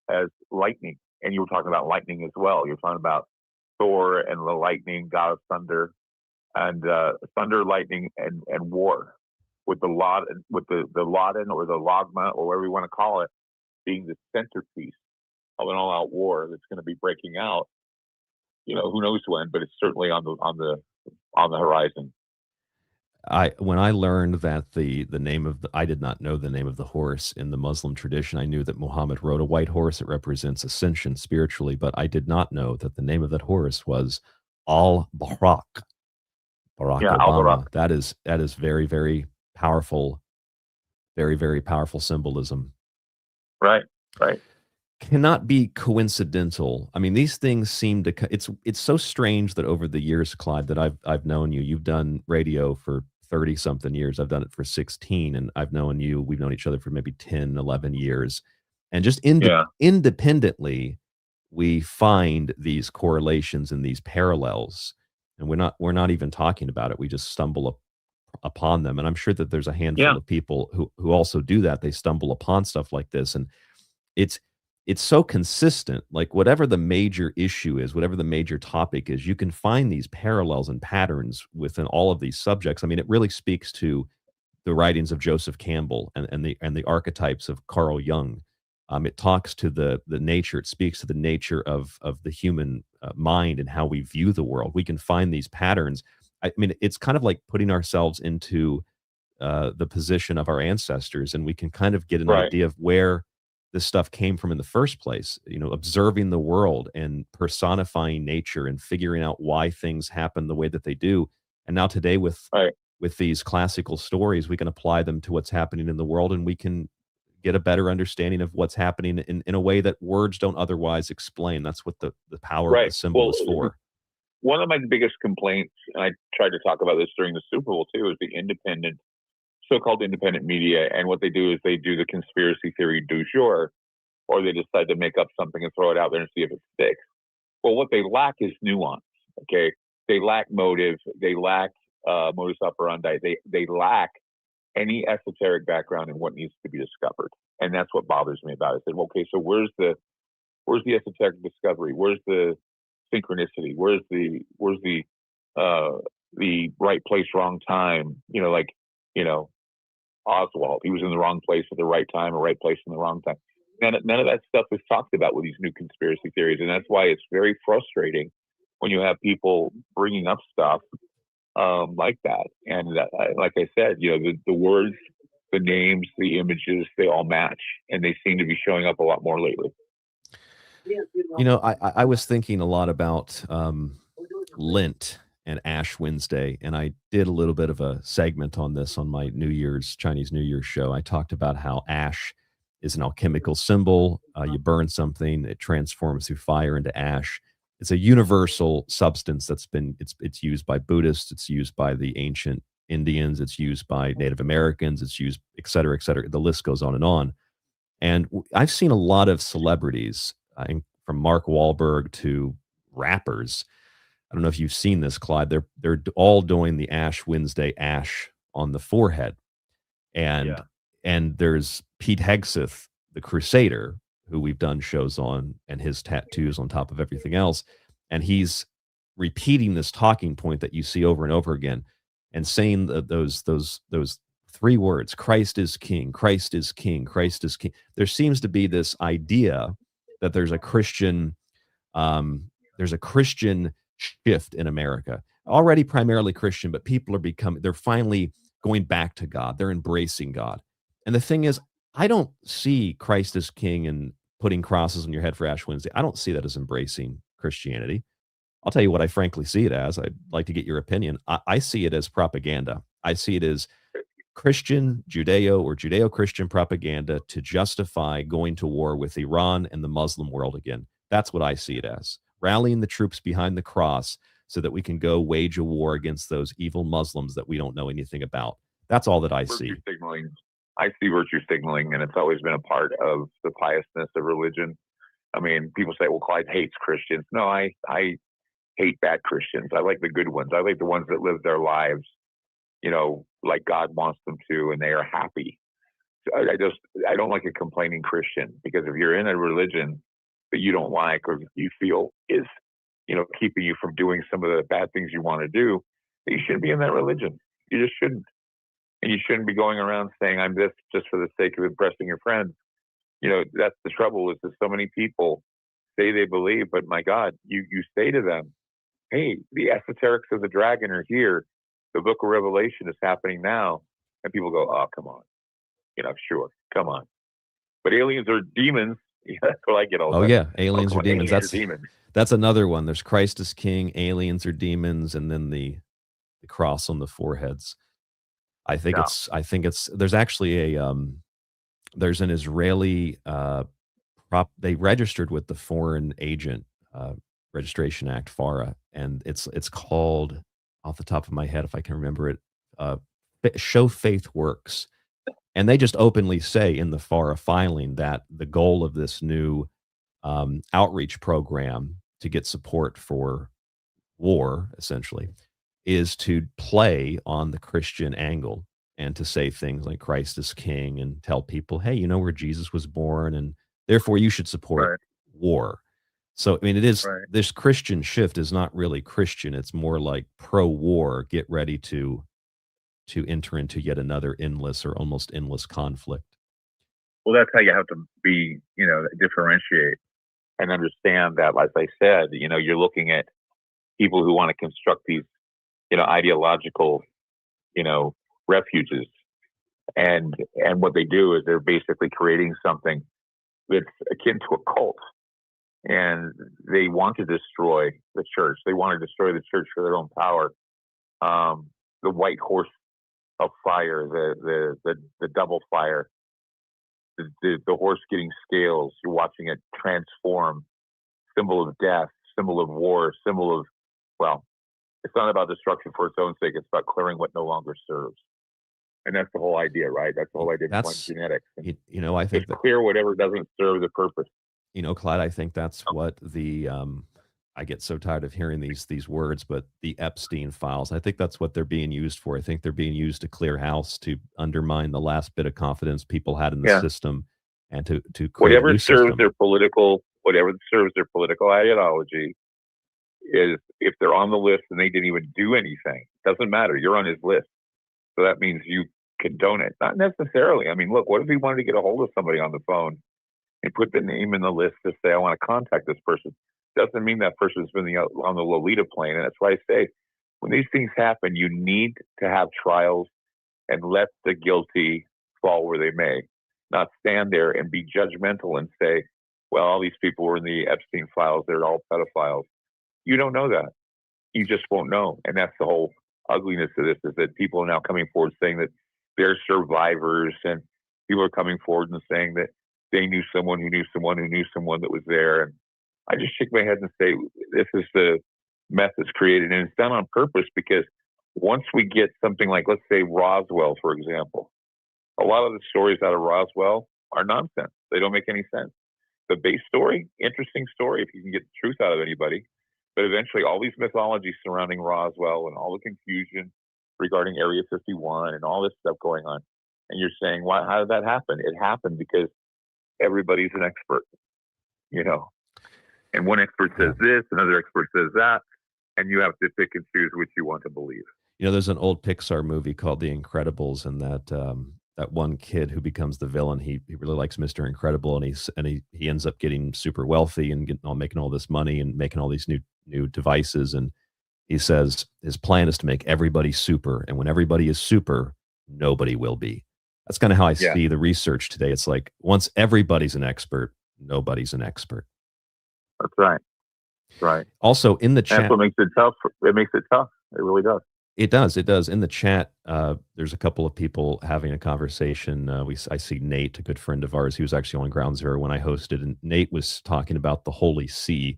as lightning. And you were talking about lightning as well. You're talking about Thor and the lightning, god of thunder, and thunder, lightning, and war, with the Laden or the Logma, or whatever you want to call it, being the centerpiece of an all-out war that's going to be breaking out. Who knows when, but it's certainly on the horizon. When I learned that the name of I did not know the name of the horse in the Muslim tradition. I knew that Muhammad rode a white horse. It represents ascension spiritually, but I did not know that the name of that horse was Barack Yeah, Obama. That is very, very powerful, very, very powerful symbolism. Right. Cannot be coincidental. I mean, these things seem to. It's so strange that over the years, Clyde, that I've known you. You've done radio for 30 something years. I've done it for 16, and I've known you. We've known each other for maybe 10, 11 years, and just independently, we find these correlations and these parallels, and we're not even talking about it. We just stumble upon them, and I'm sure that there's a handful of people who also do that. They stumble upon stuff like this, and it's so consistent. Like whatever the major issue is, whatever the major topic is, you can find these parallels and patterns within all of these subjects. I mean, it really speaks to the writings of Joseph Campbell and the archetypes of Carl Jung. It talks to the nature. It speaks to the nature of the human mind and how we view the world. We can find these patterns. I mean, it's kind of like putting ourselves into the position of our ancestors, and we can kind of get an idea of where this stuff came from in the first place, observing the world and personifying nature and figuring out why things happen the way that they do. And now today with these classical stories, we can apply them to what's happening in the world, and we can get a better understanding of what's happening in a way that words don't otherwise explain. That's what the power of the symbol is for. One of my biggest complaints, and I tried to talk about this during the Super Bowl too, is the so-called independent media, and what they do is they do the conspiracy theory du jour, or they decide to make up something and throw it out there and see if it sticks. Well, what they lack is nuance. Okay, they lack motive. They lack modus operandi. They lack any esoteric background in what needs to be discovered, and that's what bothers me about it. I said, okay, so where's the esoteric discovery? Where's the synchronicity? Where's the right place, wrong time? Oswald, he was in the wrong place at the right time, or right place in the wrong time. None of that stuff is talked about with these new conspiracy theories, and that's why it's very frustrating when you have people bringing up stuff like that. And like I said, the words, the names, the images, they all match, and they seem to be showing up a lot more lately. I was thinking a lot about Lent and Ash Wednesday, and I did a little bit of a segment on this on my Chinese New Year's show. I talked about how ash is an alchemical symbol. You burn something, it transforms through fire into ash. It's a universal substance it's used by Buddhists, it's used by the ancient Indians, it's used by Native Americans, it's used, et cetera, et cetera. The list goes on and on. And I've seen a lot of celebrities, from Mark Wahlberg to rappers. I don't know if you've seen this, Clyde. They're all doing the Ash Wednesday ash on the forehead, and there's Pete Hegseth, the Crusader, who we've done shows on, and his tattoos on top of everything else, and he's repeating this talking point that you see over and over again, and saying those three words: Christ is King, Christ is King, Christ is King. There seems to be this idea that there's a Christian shift in America, already primarily Christian, but people they're finally going back to God. They're embracing God. And the thing is, I don't see Christ as King and putting crosses on your head for Ash Wednesday. I don't see that as embracing Christianity. I'll tell you what I frankly see it as. I'd like to get your opinion. I see it as propaganda. I see it as Christian, Judeo, or Judeo-Christian propaganda to justify going to war with Iran and the Muslim world again. That's what I see it as. Rallying the troops behind the cross so that we can go wage a war against those evil Muslims that we don't know anything about. That's all that I see. Signaling. I see virtue signaling, and it's always been a part of the piousness of religion. I mean, people say, well, Clyde hates Christians. No, I hate bad Christians. I like the good ones. I like the ones that live their lives, like God wants them to, and they are happy. I don't like a complaining Christian, because if you're in a religion that you don't like, or you feel is, keeping you from doing some of the bad things you want to do, you shouldn't be in that religion. You just shouldn't. And you shouldn't be going around saying, I'm this just for the sake of impressing your friends. That's the trouble, is that so many people say they believe, but my God, you say to them, hey, the esoterics of the dragon are here. The book of Revelation is happening now, and people go, oh, come on. Sure, come on. But aliens are demons. That's what I get all the time. Yeah, aliens are demons. Demons. That's another one. There's Christ is king, aliens are demons, and then the cross on the foreheads. I think it's there's actually there's an Israeli they registered with the Foreign Agent Registration Act, FARA, and it's called, off the top of my head, if I can remember it, Show Faith Works. And they just openly say in the FARA filing that the goal of this new outreach program to get support for war, essentially, is to play on the Christian angle and to say things like Christ is king and tell people, hey, where Jesus was born, and therefore you should support war. So, I mean, it is this Christian shift is not really Christian. It's more like pro-war, get ready to enter into yet another endless or almost endless conflict. Well, that's how you have to be, differentiate and understand that, as I said, you're looking at people who want to construct these, ideological, refuges. And what they do is they're basically creating something that's akin to a cult. And they want to destroy the church. They want to destroy the church for their own power. The white horse of fire, the double fire, the horse getting scales. You're watching it transform. Symbol of death, symbol of war, symbol of, well, it's not about destruction for its own sake. It's about clearing what no longer serves. And that's the whole idea, right? That's the whole idea of genetics. I think it's clear whatever doesn't serve the purpose. Clyde, I think that's what the I get so tired of hearing these words, but the Epstein files, I think that's what they're being used for. I think they're being used to clear house, to undermine the last bit of confidence people had in the system, and to create whatever a new serves system. whatever serves their political ideology. Is if they're on the list and they didn't even do anything, doesn't matter. You're on his list, so that means you condone it. Not necessarily. I mean, look, what if he wanted to get a hold of somebody on the phone and put the name in the list to say, I want to contact this person? Doesn't mean that person's been on the Lolita plane. And that's why I say, when these things happen, you need to have trials and let the guilty fall where they may. Not stand there and be judgmental and say, well, all these people were in the Epstein files. They're all pedophiles. You don't know that. You just won't know. And that's the whole ugliness of this, is that people are now coming forward saying that they're survivors, and people are coming forward and saying that they knew someone who knew someone who knew someone that was there. And I just shake my head and say, this is the mess that's created, and it's done on purpose, because once we get something like, let's say, Roswell, for example, a lot of the stories out of Roswell are nonsense. They don't make any sense. The base story, interesting story if you can get the truth out of anybody. But eventually all these mythologies surrounding Roswell and all the confusion regarding Area 51 and all this stuff going on. And you're saying, why? How did that happen? It happened because everybody's an expert, And one expert says this, another expert says that, and you have to pick and choose which you want to believe. There's an old Pixar movie called The Incredibles, and that one kid who becomes the villain, he really likes Mr. Incredible, and he ends up getting super wealthy and making all this money and making all these new devices. And he says his plan is to make everybody super, and when everybody is super, nobody will be. That's kind of how I see the research today. It's like, once everybody's an expert, nobody's an expert. That's right. Right. Also in the chat, that's what makes it tough. It makes it tough. It really does. It does. It does. In the chat, there's a couple of people having a conversation. I see Nate, a good friend of ours. He was actually on Ground Zero when I hosted, and Nate was talking about the Holy See,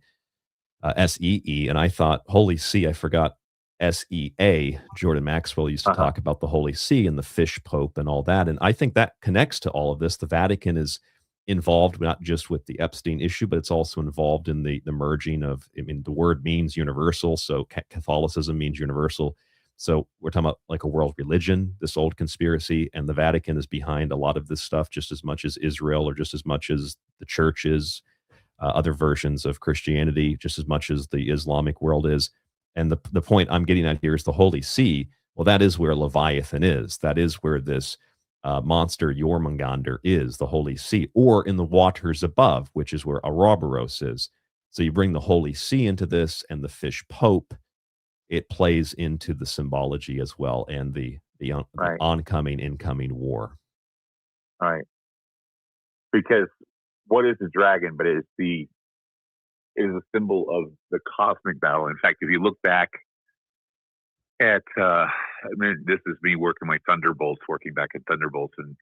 S-E-E, and I thought Holy See. I forgot S-E-A. Jordan Maxwell used to talk about the Holy See and the fish pope and all that, and I think that connects to all of this. The Vatican is involved not just with the Epstein issue, but it's also involved in the merging of, the word means universal, so Catholicism means universal. So we're talking about like a world religion, this old conspiracy, and the Vatican is behind a lot of this stuff just as much as Israel, or just as much as the church is, other versions of Christianity, just as much as the Islamic world is. And the point I'm getting at here is the Holy See. Well, that is where Leviathan is. That is where this monster Jormungandr is, the Holy See, or in the waters above, which is where Ouroboros is. So you bring the Holy See into this, and the fish pope it plays into the symbology as well, and the oncoming, incoming war. Right. Because what is a dragon? But it is a symbol of the cosmic battle. In fact, if you look back at, I mean, this is me working back at Thunderbolts and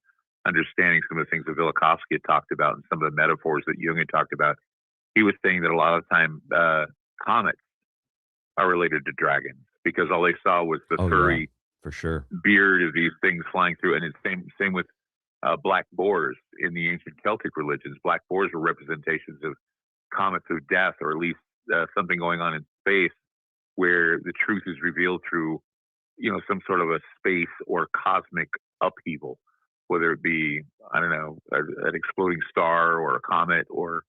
understanding some of the things that Velikovsky had talked about and some of the metaphors that Jung had talked about. He was saying that a lot of the time comets are related to dragons because all they saw was the furry for sure beard of these things flying through. And it's same with black boars in the ancient Celtic religions. Black boars were representations of comets of death, or at least something going on in space where the truth is revealed through, some sort of a space or cosmic upheaval, whether it be, I don't know, an exploding star or a comet or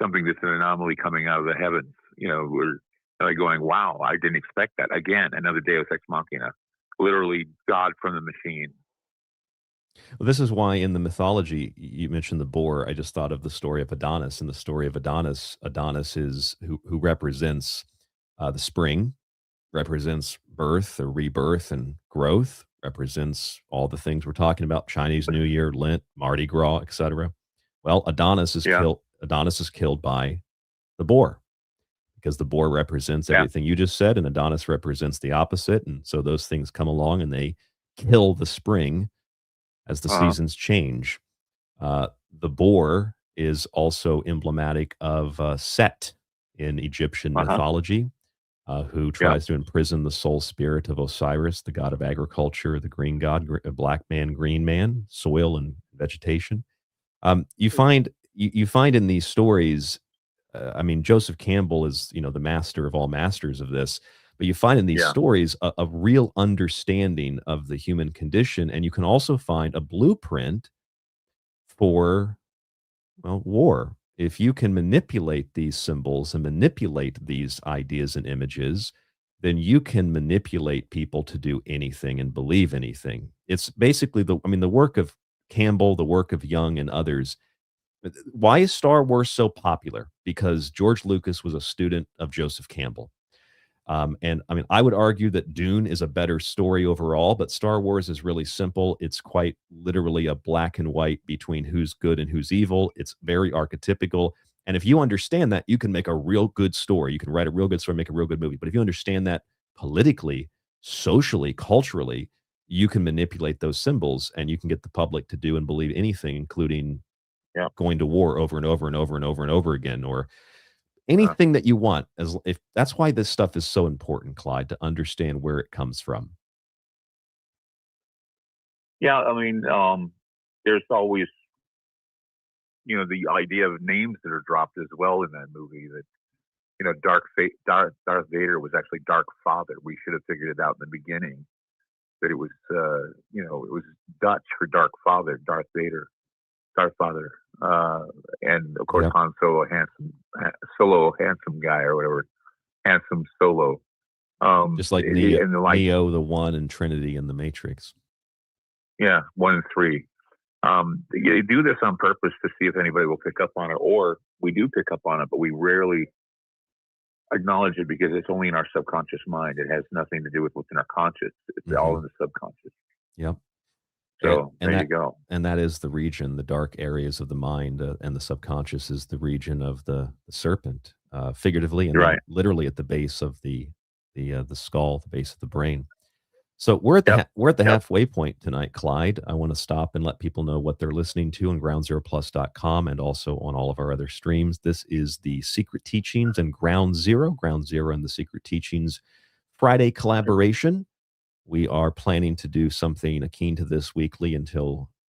something that's an anomaly coming out of the heavens. We're like going, wow, I didn't expect that. Again, another Deus Ex Machina, literally God from the machine. Well, this is why in the mythology, you mentioned the boar. I just thought of the story of Adonis. In the story of Adonis, Adonis is who represents the spring, represents birth or rebirth and growth, represents all the things we're talking about: Chinese New Year, Lent, Mardi Gras, etc. Well, Adonis is killed. Adonis is killed by the boar because the boar represents everything you just said, and Adonis represents the opposite. And so those things come along and they kill the spring as the seasons change. The boar is also emblematic of Set in Egyptian mythology, who tries to imprison the soul spirit of Osiris, the god of agriculture, the green god, black man, green man, soil and vegetation. You find in these stories, I mean, Joseph Campbell is, the master of all masters of this, but you find in these stories a real understanding of the human condition. And you can also find a blueprint for, war. If you can manipulate these symbols and manipulate these ideas and images, then you can manipulate people to do anything and believe anything. It's basically the work of Campbell, the work of Jung and others. Why is Star Wars so popular? Because George Lucas was a student of Joseph Campbell. And I mean, I would argue that Dune is a better story overall, but Star Wars is really simple. It's quite literally a black and white between who's good and who's evil. It's very archetypical. And if you understand that, you can make a real good story. You can write a real good story, make a real good movie. But if you understand that politically, socially, culturally, you can manipulate those symbols and you can get the public to do and believe anything, including going to war over and over and over and over and over again, or anything that you want. If that's why this stuff is so important, Clyde, to understand where it comes from. Yeah, I mean, there's always, the idea of names that are dropped as well in that movie. That Darth Vader was actually Dark Father. We should have figured it out in the beginning. That it was, it was Dutch for Dark Father, Darth Vader, Darth Father. And of course, Han Solo, handsome guy or whatever, handsome Solo. Just like Neo, the One, and Trinity in the Matrix. Yeah, 1 and 3. You do this on purpose to see if anybody will pick up on it, or we do pick up on it, but we rarely acknowledge it because it's only in our subconscious mind. It has nothing to do with what's in our conscious. It's all in the subconscious. Yep. So there you go. And that is the region, the dark areas of the mind, and the subconscious is the region of the serpent, figuratively and literally at the base of the skull, the base of the brain. So we're at the halfway point tonight, Clyde. I want to stop and let people know what they're listening to on groundzeroplus.com and also on all of our other streams. This is the Secret Teachings and Ground Zero and the Secret Teachings Friday collaboration. We are planning to do something akin to this weekly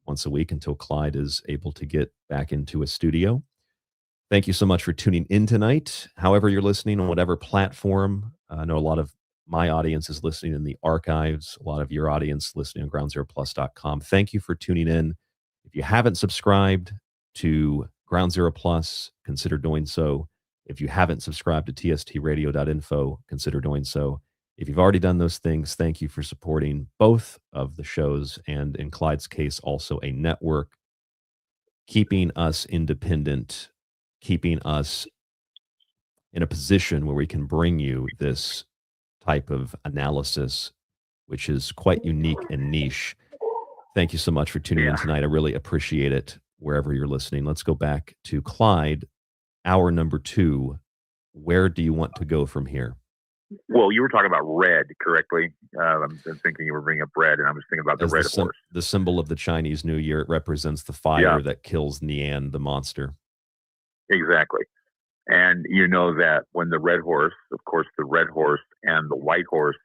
once a week until Clyde is able to get back into a studio. Thank you so much for tuning in tonight. However you're listening, on whatever platform. I know a lot of my audience is listening in the archives, a lot of your audience listening on groundzeroplus.com. Thank you for tuning in. If you haven't subscribed to Ground Zero Plus, consider doing so. If you haven't subscribed to tstradio.info, consider doing so. If you've already done those things, thank you for supporting both of the shows, and in Clyde's case, also a network, keeping us independent, keeping us in a position where we can bring you this type of analysis, which is quite unique and niche. Thank you so much for tuning in tonight. I really appreciate it wherever you're listening. Let's go back to Clyde, hour number 2. Where do you want to go from here? Well, you were talking about red correctly. I'm thinking you were bringing up red, and I was thinking about the red horse. The symbol of the Chinese New Year. It represents the fire that kills Nian, the monster. Exactly. And you know that when the red horse, of course, the red horse and the white horse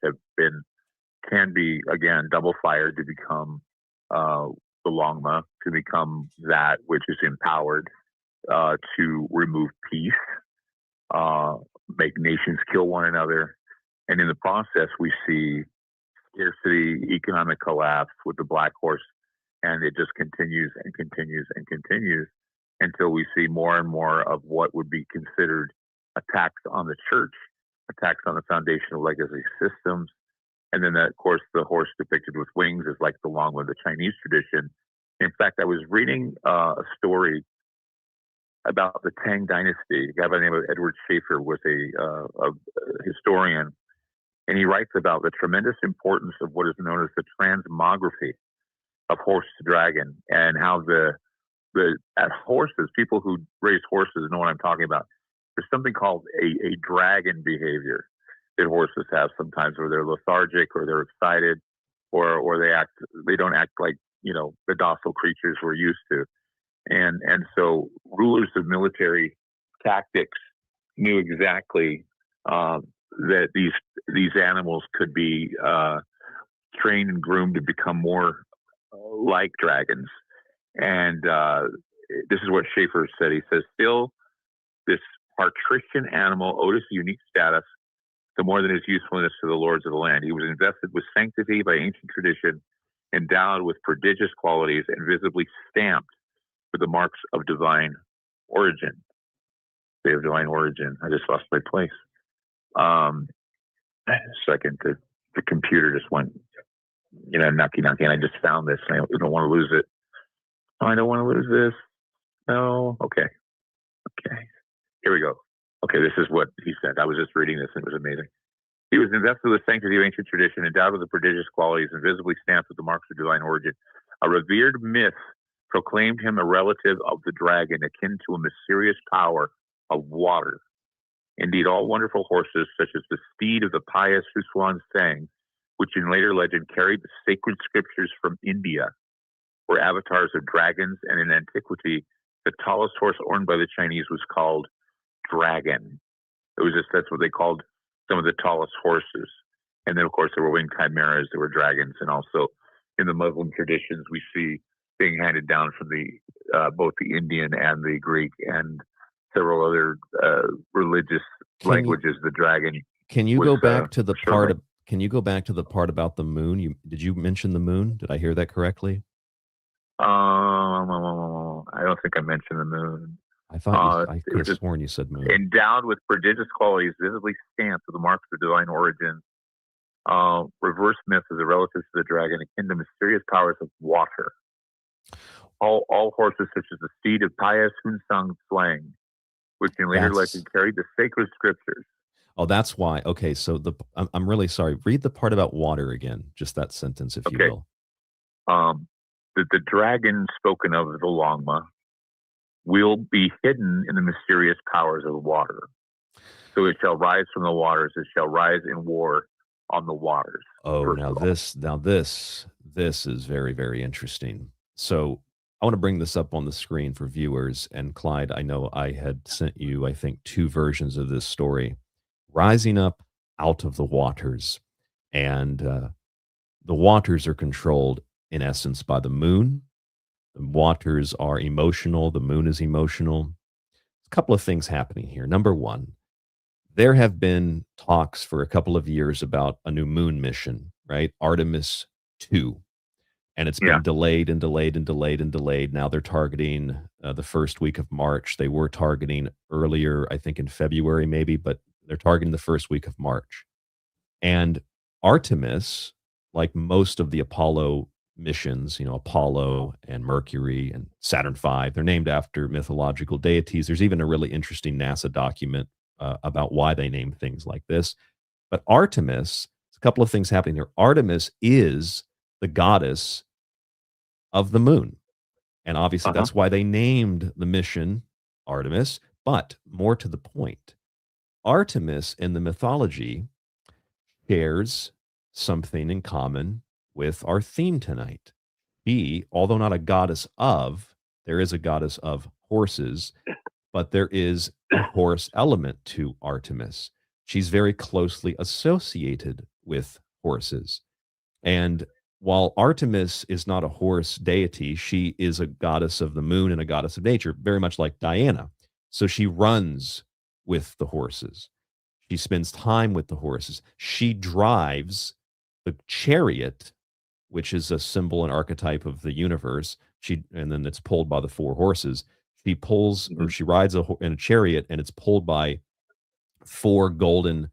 can be, again, double fired to become the Longma, to become that which is empowered to remove peace, make nations kill one another. And in the process, we see scarcity, economic collapse with the black horse, and it just continues and continues and continues until we see more and more of what would be considered attacks on the church, attacks on the foundational legacy systems. And then, of course, the horse depicted with wings is like the Longma of the Chinese tradition. In fact, I was reading a story about the Tang Dynasty. A guy by the name of Edward Schaefer was a historian, and he writes about the tremendous importance of what is known as the transmography of horse to dragon, and how as horses, people who raise horses know what I'm talking about. There's something called a dragon behavior that horses have sometimes, where they're lethargic or they're excited, or they don't act like, the docile creatures we're used to. And so rulers of military tactics knew exactly that these animals could be trained and groomed to become more like dragons. And this is what Schaefer said. He says, still, this patrician animal owed us a unique status, the more than his usefulness to the lords of the land. He was invested with sanctity by ancient tradition, endowed with prodigious qualities, and visibly stamped with the marks of divine origin. Day of divine origin. I just lost my place. A second, the computer just went, knocking, and I just found this, and I don't want to lose it. Oh, I don't want to lose this. No. Okay. Here we go. Okay, this is what he said. I was just reading this, and it was amazing. He was invested with sanctity of ancient tradition, endowed with the prodigious qualities, and visibly stamped with the marks of divine origin. A revered myth proclaimed him a relative of the dragon, akin to a mysterious power of water. Indeed, all wonderful horses, such as the steed of the pious Husuan Sang, which in later legend carried the sacred scriptures from India, were avatars of dragons, and in antiquity, the tallest horse owned by the Chinese was called Dragon. That's what they called some of the tallest horses. And then, of course, there were winged chimeras, there were dragons, and also in the Muslim traditions, we see being handed down from both the Indian and the Greek and several other religious languages. The dragon. Can you go back to the part? Can you go back to the part about the moon? Did you mention the moon? Did I hear that correctly? I don't think I mentioned the moon. I thought I could have sworn you said moon. Endowed with prodigious qualities, visibly stamped with the marks of divine origin. Reverse myth is a relative to the dragon, akin to mysterious powers of water. All horses, such as the steed of pious Hunsang Slang, which in later legend carried the sacred scriptures. Oh, that's why. Okay, so I'm really sorry. Read the part about water again, just that sentence, if you will. The dragon spoken of, the Longma, will be hidden in the mysterious powers of water. So it shall rise from the waters. It shall rise in war on the waters. Oh, now this is very, very interesting. So I want to bring this up on the screen for viewers. And Clyde, I know I had sent you, I think, 2 versions of this story. Rising up out of the waters. And the waters are controlled, in essence, by the moon. The waters are emotional. The moon is emotional. A couple of things happening here. Number one, there have been talks for a couple of years about a new moon mission, right? Artemis 2. And it's been delayed and delayed and delayed and delayed. Now they're targeting the first week of March. They were targeting earlier, I think in February maybe, but they're targeting the first week of March. And Artemis, like most of the Apollo missions, Apollo and Mercury and Saturn V, they're named after mythological deities. There's even a really interesting NASA document about why they named things like this. But Artemis, a couple of things happening here. Artemis is the goddess of the moon. And obviously that's why they named the mission Artemis. But more to the point, Artemis in the mythology shares something in common with our theme tonight. She, although not a goddess of, there is a goddess of horses, but there is a horse element to Artemis. She's very closely associated with horses. And while Artemis is not a horse deity, she is a goddess of the moon and a goddess of nature, very much like Diana. So she runs with the horses. She spends time with the horses. She drives the chariot, which is a symbol and archetype of the universe. And then it's pulled by the four horses. She pulls, or she rides in a chariot, and it's pulled by four golden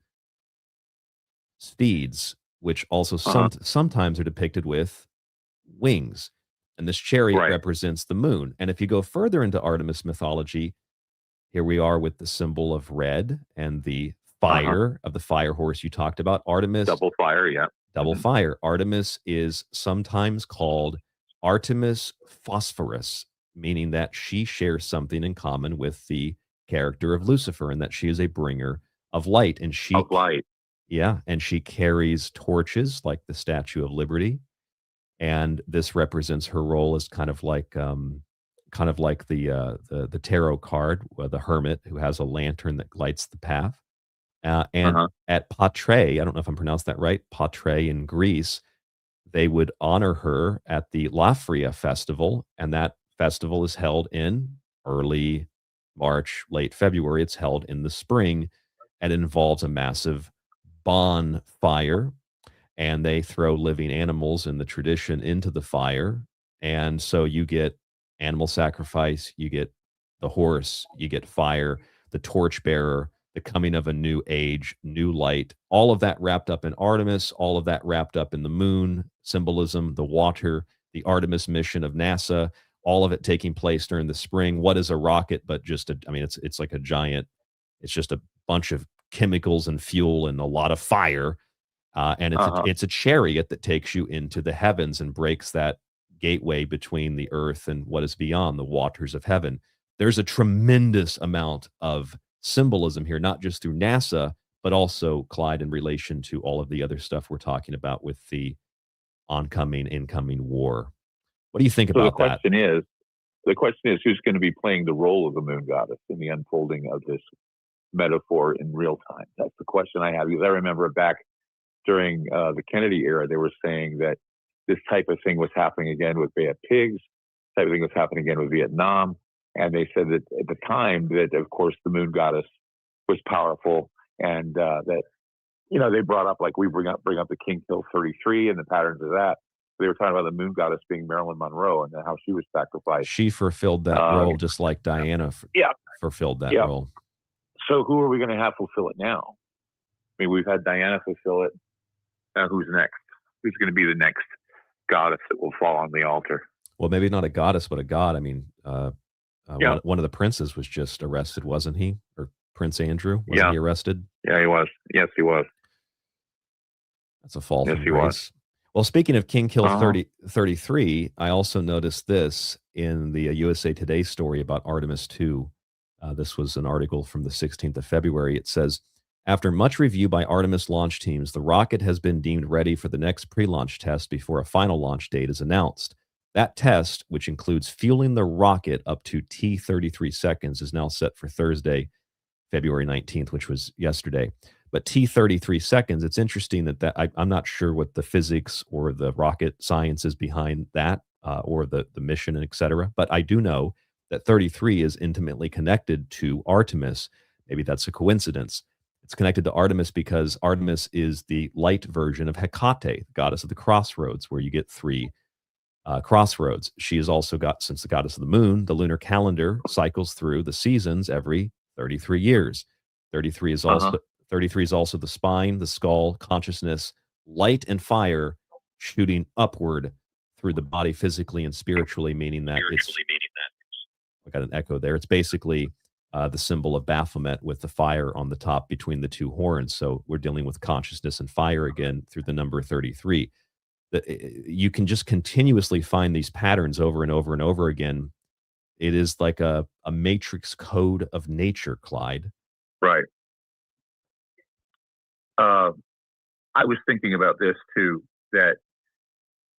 steeds, which also sometimes are depicted with wings. And this chariot represents the moon. And if you go further into Artemis mythology, here we are with the symbol of red and the fire of the fire horse you talked about. Artemis. Double fire, yeah. Double fire. Artemis is sometimes called Artemis Phosphorus, meaning that she shares something in common with the character of Lucifer, and that she is a bringer of light. And she and she carries torches like the Statue of Liberty. And this represents her role as kind of like the tarot card, the hermit who has a lantern that lights the path. At Patre, I don't know if I'm pronounced that right, Patre in Greece, they would honor her at the Lafria festival, and that festival is held in early March, late February. It's held in the spring, and it involves a massive bonfire, and they throw living animals in the tradition into the fire. And so you get animal sacrifice, you get the horse, you get fire, the torchbearer, the coming of a new age, new light, all of that wrapped up in Artemis, all of that wrapped up in the moon symbolism, the water, the Artemis mission of NASA, all of it taking place during the spring. What is a rocket but just it's like a giant, it's just a bunch of chemicals and fuel and a lot of fire. And it's a chariot that takes you into the heavens and breaks that gateway between the earth and what is beyond, the waters of heaven. There's a tremendous amount of symbolism here, not just through NASA, but also, Clyde, in relation to all of the other stuff we're talking about with the incoming war. What do you think about that? The question is who's going to be playing the role of the moon goddess in the unfolding of this metaphor in real time? That's the question I have, because I remember back during the Kennedy era, they were saying that this type of thing was happening again with Bay of Pigs, type of thing was happening again with Vietnam. And they said that at the time that, of course, the moon goddess was powerful, and that, they brought up, like we bring up the King Kill 33 and the patterns of that. They were talking about the moon goddess being Marilyn Monroe and how she was sacrificed. She fulfilled that role just like Diana fulfilled that role. So who are we going to have fulfill it now? I mean, we've had Diana fulfill it. Who's next? Who's going to be the next goddess that will fall on the altar? Well, maybe not a goddess, but a god. I mean, one of the princes was just arrested, wasn't he? Or Prince Andrew? Wasn't he arrested? Yeah, he was. Yes, he was. That's a fall from grace. Well, speaking of King Kill 33, I also noticed this in the USA Today story about Artemis 2. This was an article from the 16th of February. It says, after much review by Artemis launch teams, the rocket has been deemed ready for the next pre-launch test before a final launch date is announced. That test, which includes fueling the rocket up to T33 seconds, is now set for Thursday, February 19th, which was yesterday. But T33 seconds, it's interesting that I'm not sure what the physics or the rocket science is behind that, or the mission, et cetera. But I do know that 33 is intimately connected to Artemis. Maybe that's a coincidence. It's connected to Artemis because Artemis is the light version of Hecate, the goddess of the crossroads, where you get three crossroads. She is also since the goddess of the moon, the lunar calendar cycles through the seasons every 33 years. 33 is also the spine, the skull, consciousness, light and fire shooting upward through the body physically and spiritually, meaning that I got an echo there. It's basically the symbol of Baphomet with the fire on the top between the two horns. So we're dealing with consciousness and fire again through the number 33. You can just continuously find these patterns over and over and over again. It is like a matrix code of nature, Clyde. Right. I was thinking about this too, that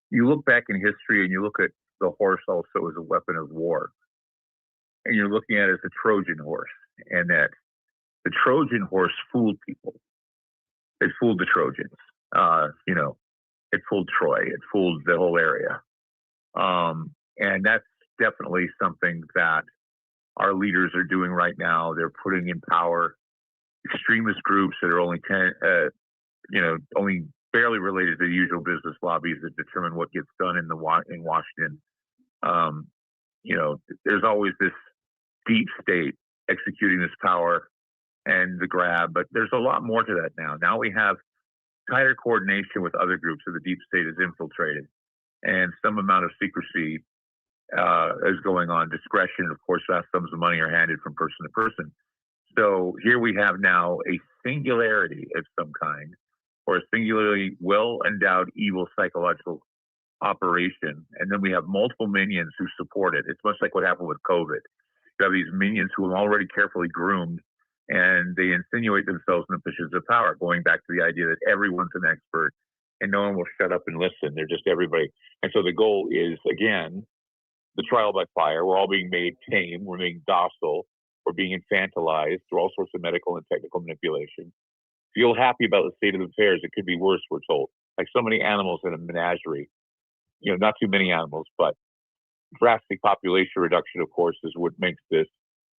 you look back in history and you look at the horse also as a weapon of war. And you're looking at it as a Trojan horse, and that the Trojan horse fooled people. It fooled the Trojans. It fooled Troy. It fooled the whole area. And that's definitely something that our leaders are doing right now. They're putting in power extremist groups that are only only barely related to the usual business lobbies that determine what gets done in Washington. There's always this deep state executing this power and the grab, but there's a lot more to that now. Now we have tighter coordination with other groups that the deep state is infiltrated, and some amount of secrecy is going on. Discretion, of course, vast sums of money are handed from person to person. So here we have now a singularity of some kind, or a singularly well-endowed evil psychological operation, and then we have multiple minions who support it. It's much like what happened with COVID. You have these minions who are already carefully groomed, and they insinuate themselves in the positions of power, going back to the idea that everyone's an expert and no one will shut up and listen. They're just everybody. And so the goal is, again, the trial by fire. We're all being made tame. We're being docile. We're being infantilized through all sorts of medical and technical manipulation. Feel happy about the state of affairs. It could be worse, we're told. Like so many animals in a menagerie. Not too many animals, but drastic population reduction, of course, is what makes this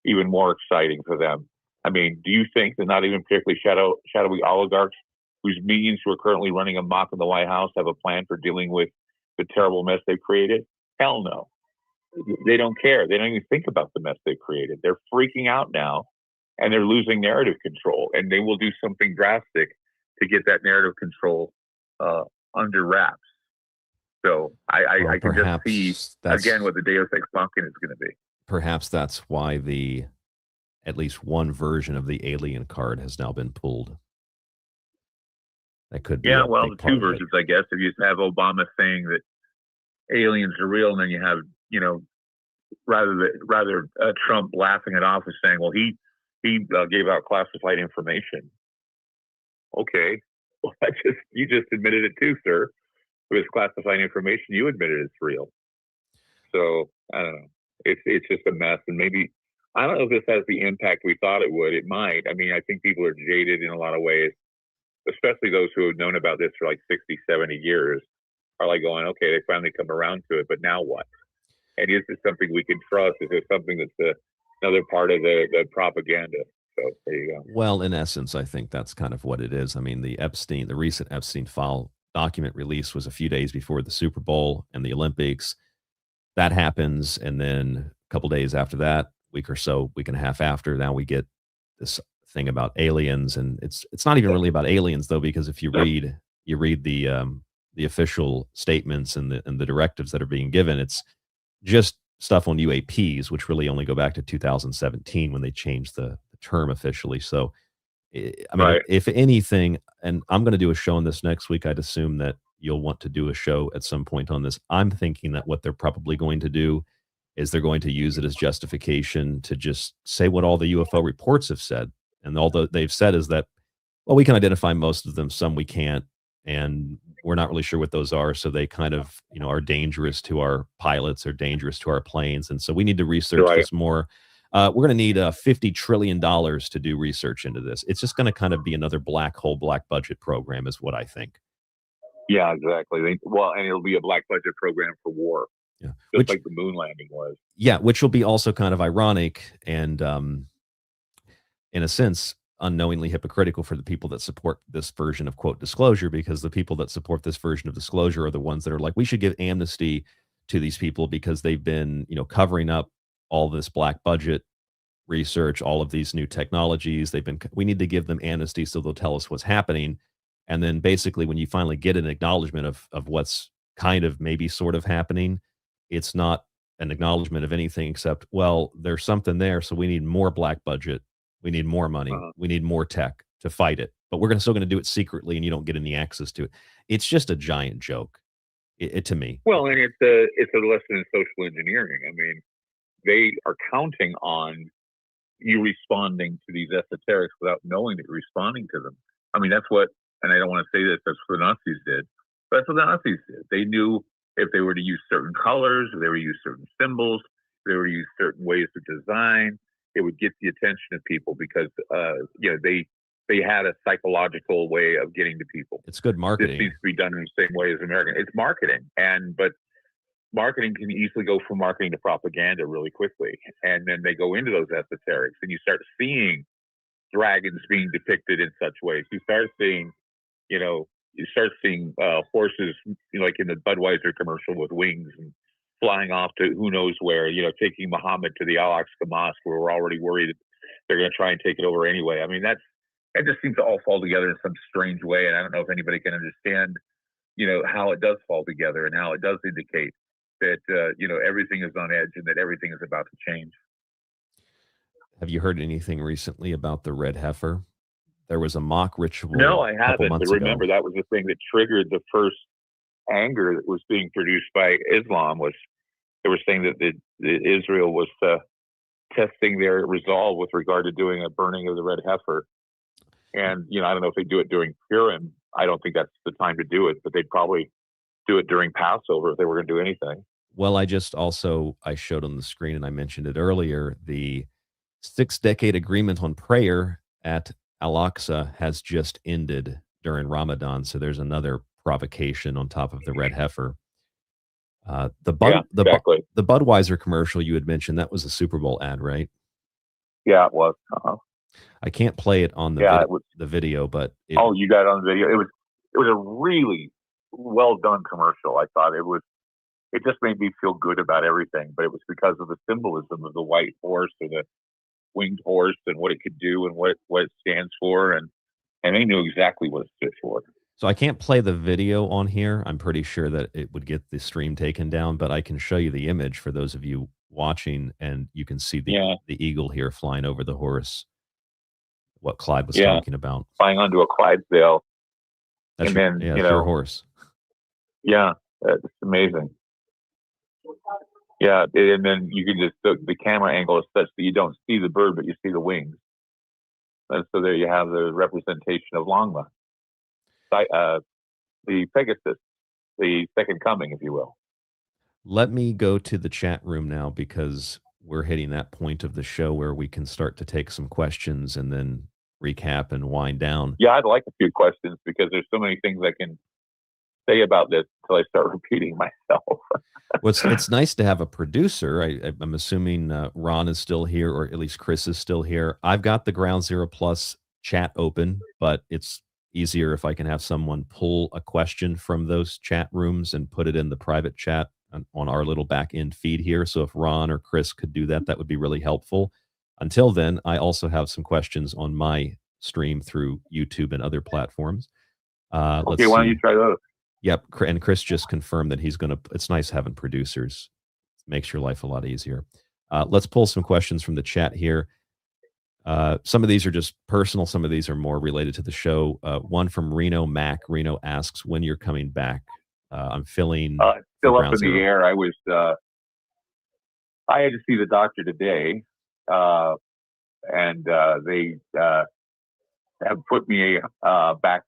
even more exciting for them. I mean, do you think that not even particularly shadowy oligarchs whose minions who are currently running amok in the White House have a plan for dealing with the terrible mess they've created? Hell no. They don't care. They don't even think about the mess they've created. They're freaking out now, and they're losing narrative control, and they will do something drastic to get that narrative control under wraps. So I can just see, again, what the Deus Ex Machina is going to be. Perhaps that's why at least one version of the alien card has now been pulled. That could be. Yeah, well, the two versions, I guess. If you have Obama saying that aliens are real, and then you have, rather Trump laughing it off and saying, well, he gave out classified information. Okay, well, you just admitted it too, sir. It was classified information. You admitted it's real. So I don't know. It's just a mess, and maybe I don't know if this has the impact we thought it would. It might. I mean, I think people are jaded in a lot of ways, especially those who have known about this for like 60, 70 years are like going, okay, they finally come around to it, but now what? And is this something we can trust? Is it something that's another part of the propaganda? So there you go. Well, in essence, I think that's kind of what it is. I mean, the recent Epstein file document release was a few days before the Super Bowl and the Olympics. That happens, and then a couple days after that, week and a half after, now we get this thing about aliens, and it's not even really about aliens though, because if you read the official statements and the directives that are being given, it's just stuff on UAPs, which really only go back to 2017 when they changed the term officially. So, I mean, if anything, and I'm going to do a show on this next week, I'd assume that you'll want to do a show at some point on this. I'm thinking that what they're probably going to do is they're going to use it as justification to just say what all the UFO reports have said. And all they've said is that, well, we can identify most of them, some we can't, and we're not really sure what those are. So they kind of, are dangerous to our pilots or dangerous to our planes. And so we need to research this more. We're going to need $50 trillion to do research into this. It's just going to kind of be another black hole, black budget program is what I think. Yeah, exactly. And it'll be a black budget program for war. Yeah. Just like the moon landing was. Yeah, which will be also kind of ironic and, in a sense, unknowingly hypocritical for the people that support this version of, quote, disclosure, because the people that support this version of disclosure are the ones that are like, we should give amnesty to these people because they've been, covering up all this black budget research, all of these new technologies. We need to give them amnesty so they'll tell us what's happening. And then basically when you finally get an acknowledgement of what's kind of maybe sort of happening, it's not an acknowledgement of anything except, well, there's something there, so we need more black budget, we need more money, we need more tech to fight it, but we're still going to do it secretly, and you don't get any access to it. It's just a giant joke, it to me. Well, and it's a lesson in social engineering. I mean, they are counting on you responding to these esoterics without knowing that you're responding to them. I mean, that's what, and I don't want to say this, that's what the Nazis did, but that's what the Nazis did. They knew if they were to use certain colors, if they were to use certain symbols, if they were to use certain ways of design, it would get the attention of people because, they had a psychological way of getting to people. It's good marketing. This needs to be done in the same way as American. It's marketing, but marketing can easily go from marketing to propaganda really quickly, and then they go into those esoterics, and you start seeing dragons being depicted in such ways. You start seeing, horses, like in the Budweiser commercial with wings and flying off to who knows where. Taking Muhammad to the Al-Aqsa Mosque, where we're already worried that they're going to try and take it over anyway. I mean, that just seems to all fall together in some strange way, and I don't know if anybody can understand, how it does fall together and how it does indicate that everything is on edge and that everything is about to change. Have you heard anything recently about the red heifer? There was a mock ritual. No, I haven't. But remember, that was the thing that triggered the first anger that was being produced by Islam. Was they were saying that Israel was testing their resolve with regard to doing a burning of the red heifer. And I don't know if they do it during Purim. I don't think that's the time to do it, but they'd probably do it during Passover if they were going to do anything. Well, I showed on the screen, and I mentioned it earlier, the 6-decade agreement on prayer at Al-Aqsa has just ended during Ramadan. So there's another provocation on top of the red heifer. The Budweiser commercial you had mentioned, that was a Super Bowl ad, right? Yeah, it was. I can't play it on the video, but you got it on the video. It was a really well done commercial. I thought it just made me feel good about everything, but it was because of the symbolism of the white horse or the winged horse and what it could do and what it stands for, and they knew exactly what it stood for. So I can't play the video on here. I'm pretty sure that it would get the stream taken down, but I can show you the image for those of you watching, and you can see the eagle here flying over the horse. What Clyde was talking about. Flying onto a Clydesdale. That's your horse. Yeah, it's amazing. Yeah, and then you can just, the camera angle is such that you don't see the bird, but you see the wings. And so there you have the representation of Longma, the Pegasus, the second coming, if you will. Let me go to the chat room now, because we're hitting that point of the show where we can start to take some questions and then recap and wind down. Yeah, I'd like a few questions, because there's so many things I can say about this until I start repeating myself. Well, it's nice to have a producer. I'm assuming Ron is still here, or at least Chris is still here. I've got the Ground Zero Plus chat open, but it's easier if I can have someone pull a question from those chat rooms and put it in the private chat on our little back end feed here. So if Ron or Chris could do that, that would be really helpful. Until then, I also have some questions on my stream through YouTube and other platforms. Okay, why don't you try those? Yep, and Chris just confirmed that he's going to, it's nice having producers. It makes your life a lot easier. Let's pull some questions from the chat here. Some of these are just personal. Some of these are more related to the show. One from Reno Mac. Reno asks, when you're coming back. I'm feeling still up in the air. I had to see the doctor today, and they have put me back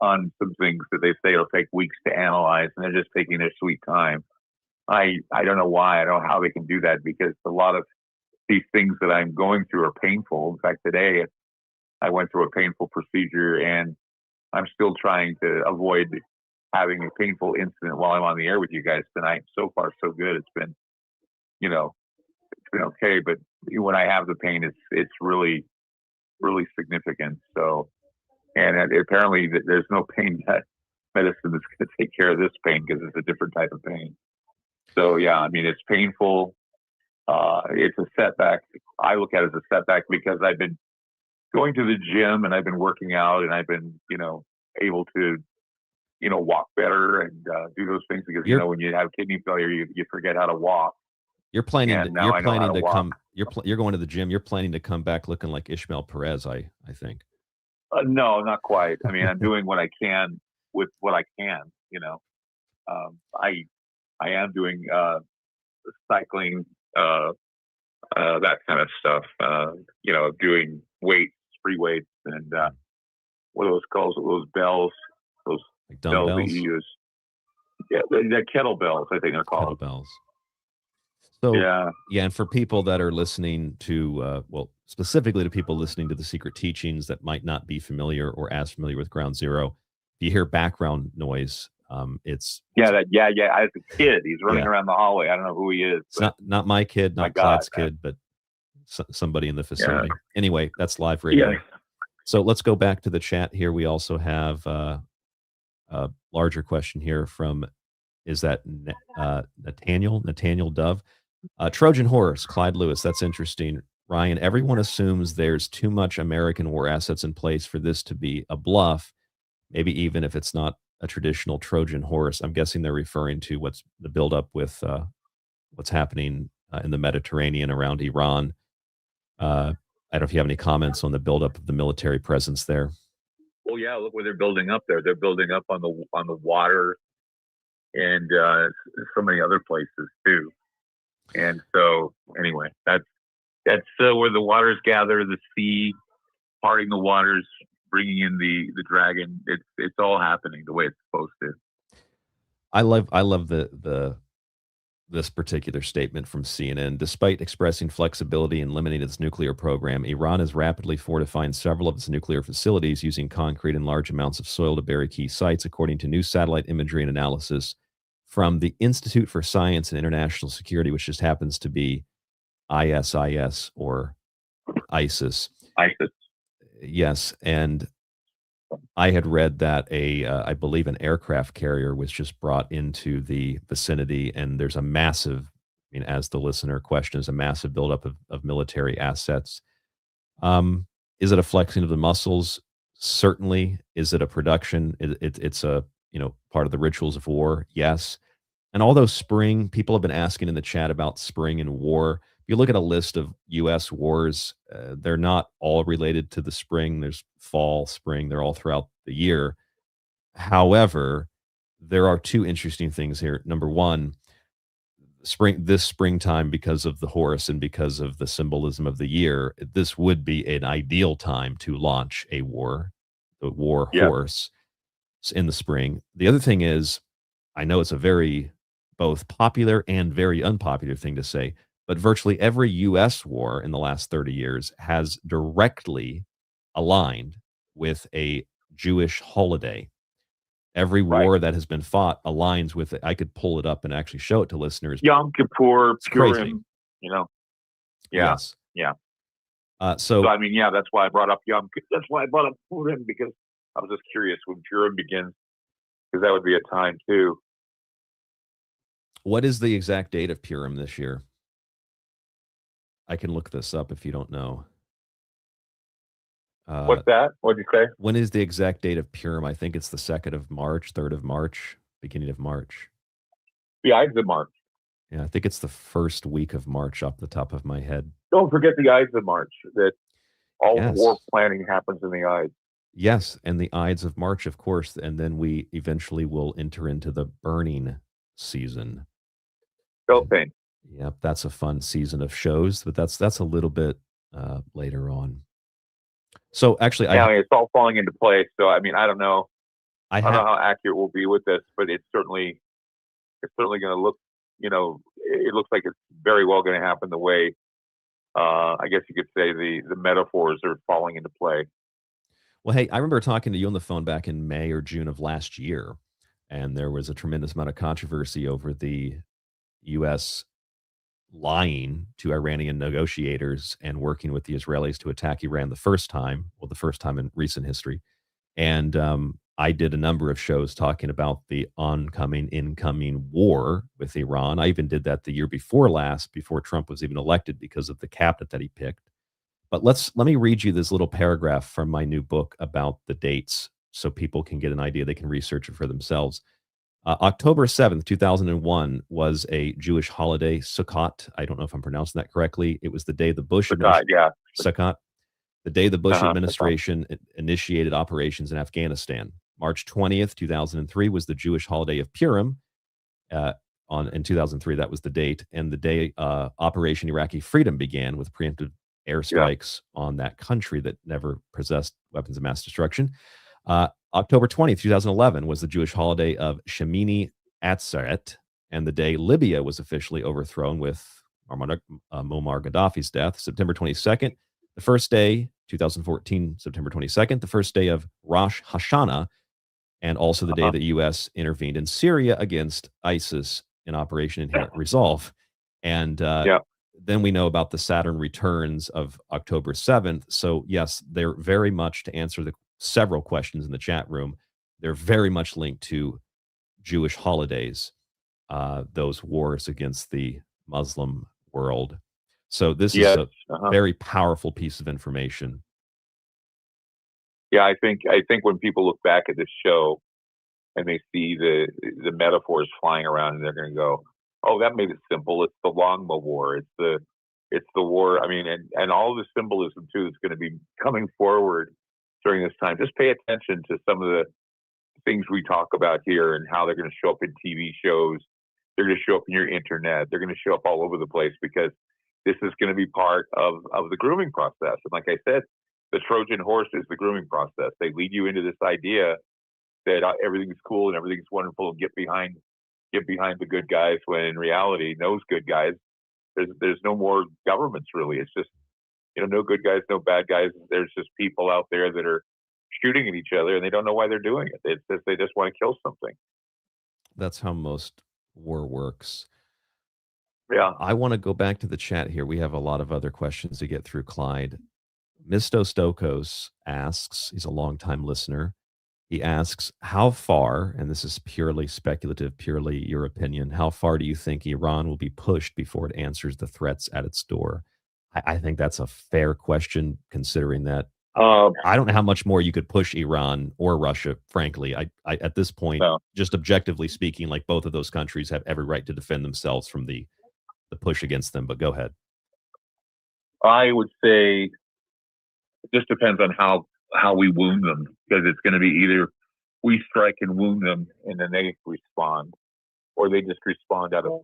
on some things that they say it'll take weeks to analyze, and they're just taking their sweet time. I don't know why. I don't know how they can do that, because a lot of these things that I'm going through are painful. In fact, today I went through a painful procedure, and I'm still trying to avoid having a painful incident while I'm on the air with you guys tonight. So far, so good. It's been, it's been okay. But when I have the pain, it's really, really significant. So, and apparently there's no pain medicine that's going to take care of this pain, because it's a different type of pain. So yeah, I mean, it's painful. It's a setback. I look at it as a setback because I've been going to the gym and I've been working out, and I've been, able to, walk better and do those things, because, when you have kidney failure, you forget how to walk. You're planning and to now you're I know how planning to to walk. come. You're going to the gym. You're planning to come back looking like Ishmael Perez. I think. No, not quite. I mean, I'm doing what I can with what I can. I am doing cycling, that kind of stuff. Doing weights, free weights, and what are those called? Those bells, those like bells that dumbbells? you use. Yeah, they're kettlebells, I think they're called. Kettlebells. So Yeah. and for people that are listening to, specifically to people listening to the Secret Teachings that might not be familiar or as familiar with Ground Zero, if you hear background noise, it's Yeah, as a kid, he's running Yeah. around the hallway. I don't know who he is. it's not my kid, My not God, Clad's man. kid, but somebody in the facility. Anyway, that's live radio. Yeah. So let's go back to the chat here. We also have a larger question here from, is that Nathaniel Dove? Trojan Horse, Clyde Lewis. That's interesting. Ryan, everyone assumes there's too much American war assets in place for this to be a bluff, maybe even if it's not a traditional Trojan horse. I'm guessing they're referring to what's the buildup with what's happening in the Mediterranean around Iran. I don't know if you have any comments on the buildup of the military presence there. Well, yeah, look where they're building up there. They're building up on the water and so many other places too. And so, anyway, that's where the waters gather, the sea, parting the waters, bringing in the dragon. It's all happening the way it's supposed to. I love this particular statement from CNN. Despite expressing flexibility in limiting its nuclear program, Iran is rapidly fortifying several of its nuclear facilities using concrete and large amounts of soil to bury key sites, according to new satellite imagery and analysis from the Institute for Science and International Security, which just happens to be ISIS or ISIS. ISIS. Yes, and I had read that I believe an aircraft carrier was just brought into the vicinity, and there's a massive, as the listener questions, a massive buildup of military assets. Is it a flexing of the muscles? Certainly. Is it a production? It's a part of the rituals of war. Yes. And although spring, people have been asking in the chat about spring and war. If you look at a list of U.S. wars, they're not all related to the spring. There's fall, spring. They're all throughout the year. However, there are two interesting things here. Number one, this springtime, because of the horse and because of the symbolism of the year, this would be an ideal time to launch a war, the war horse in the spring. The other thing is, I know it's a very both popular and very unpopular thing to say, but virtually every U.S. war in the last 30 years has directly aligned with a Jewish holiday. Every war that has been fought aligns with it. I could pull it up and actually show it to listeners. Yom Kippur, It's crazy. Purim, Yeah. Yes. Yeah. So I mean, yeah, that's why I brought up That's why I brought up Purim, because I was just curious when Purim begins, because that would be a time too. What is the exact date of Purim this year? I can look this up if you don't know. What's that? What did you say? When is the exact date of Purim? I think it's the 2nd of March, 3rd of March, beginning of March. The Ides of March. Yeah, I think it's the first week of March off the top of my head. Don't forget the Ides of March, that all Yes. war planning happens in the Ides. Yes, and the Ides of March, of course, and then we eventually will enter into the burning season. Beltane. Yep, that's a fun season of shows, but that's a little bit later on. So actually, It's all falling into place. So I mean, I don't know. I don't know how accurate we'll be with this, but it's certainly going to look. It looks like it's very well going to happen the way. I guess you could say the metaphors are falling into play. Well, hey, I remember talking to you on the phone back in May or June of last year, and there was a tremendous amount of controversy over the U.S. lying to Iranian negotiators and working with the Israelis to attack Iran the first time in recent history. And I did a number of shows talking about the incoming war with Iran. I even did that the year before last, before Trump was even elected, because of the cabinet that he picked. But let me read you this little paragraph from my new book about the dates so people can get an idea. They can research it for themselves. October 7th, 2001 was a Jewish holiday, Sukkot. I don't know if I'm pronouncing that correctly. It was the day the Bush Sukkot, the day the Bush administration initiated operations in Afghanistan. March 20th, 2003 was the Jewish holiday of Purim. In 2003, that was the date, and the day Operation Iraqi Freedom began with preemptive airstrikes on that country that never possessed weapons of mass destruction. October 20th, 2011 was the Jewish holiday of Shemini Atzeret, and the day Libya was officially overthrown with Muammar Gaddafi's death. September 22nd, the first day, 2014, September 22nd, the first day of Rosh Hashanah, and also the day the U.S. intervened in Syria against ISIS in Operation Inherent Resolve. And then we know about the Saturn returns of October 7th. So yes, they're very much, to answer the several questions in the chat room, they're very much linked to Jewish holidays, those wars against the Muslim world. So this is a very powerful piece of information. Yeah, I think when people look back at this show and they see the metaphors flying around, and they're going to go, "Oh, that made it simple. It's the Longma War. It's the war." I mean, and all the symbolism too is going to be coming forward during this time. Just pay attention to some of the things we talk about here and how they're going to show up in TV shows. They're going to show up in your internet. They're going to show up all over the place, because this is going to be part of the grooming process. And like I said, the Trojan horse is the grooming process. They lead you into this idea that everything's cool and everything's wonderful, and get behind the good guys, when in reality, those good guys, there's no more governments really. It's just, no good guys, no bad guys. There's just people out there that are shooting at each other, and they don't know why they're doing it. It's just, they just want to kill something. That's how most war works. Yeah. I want to go back to the chat here. We have a lot of other questions to get through, Clyde. Misto Stokos asks, he's a longtime listener. He asks, how far, and this is purely speculative, purely your opinion, how far do you think Iran will be pushed before it answers the threats at its door? I think that's a fair question, considering that I don't know how much more you could push Iran or Russia, frankly. I at this point, just objectively speaking, like, both of those countries have every right to defend themselves from the push against them, but go ahead. I would say it just depends on how we wound them, because it's going to be either we strike and wound them and then they respond, or they just respond out of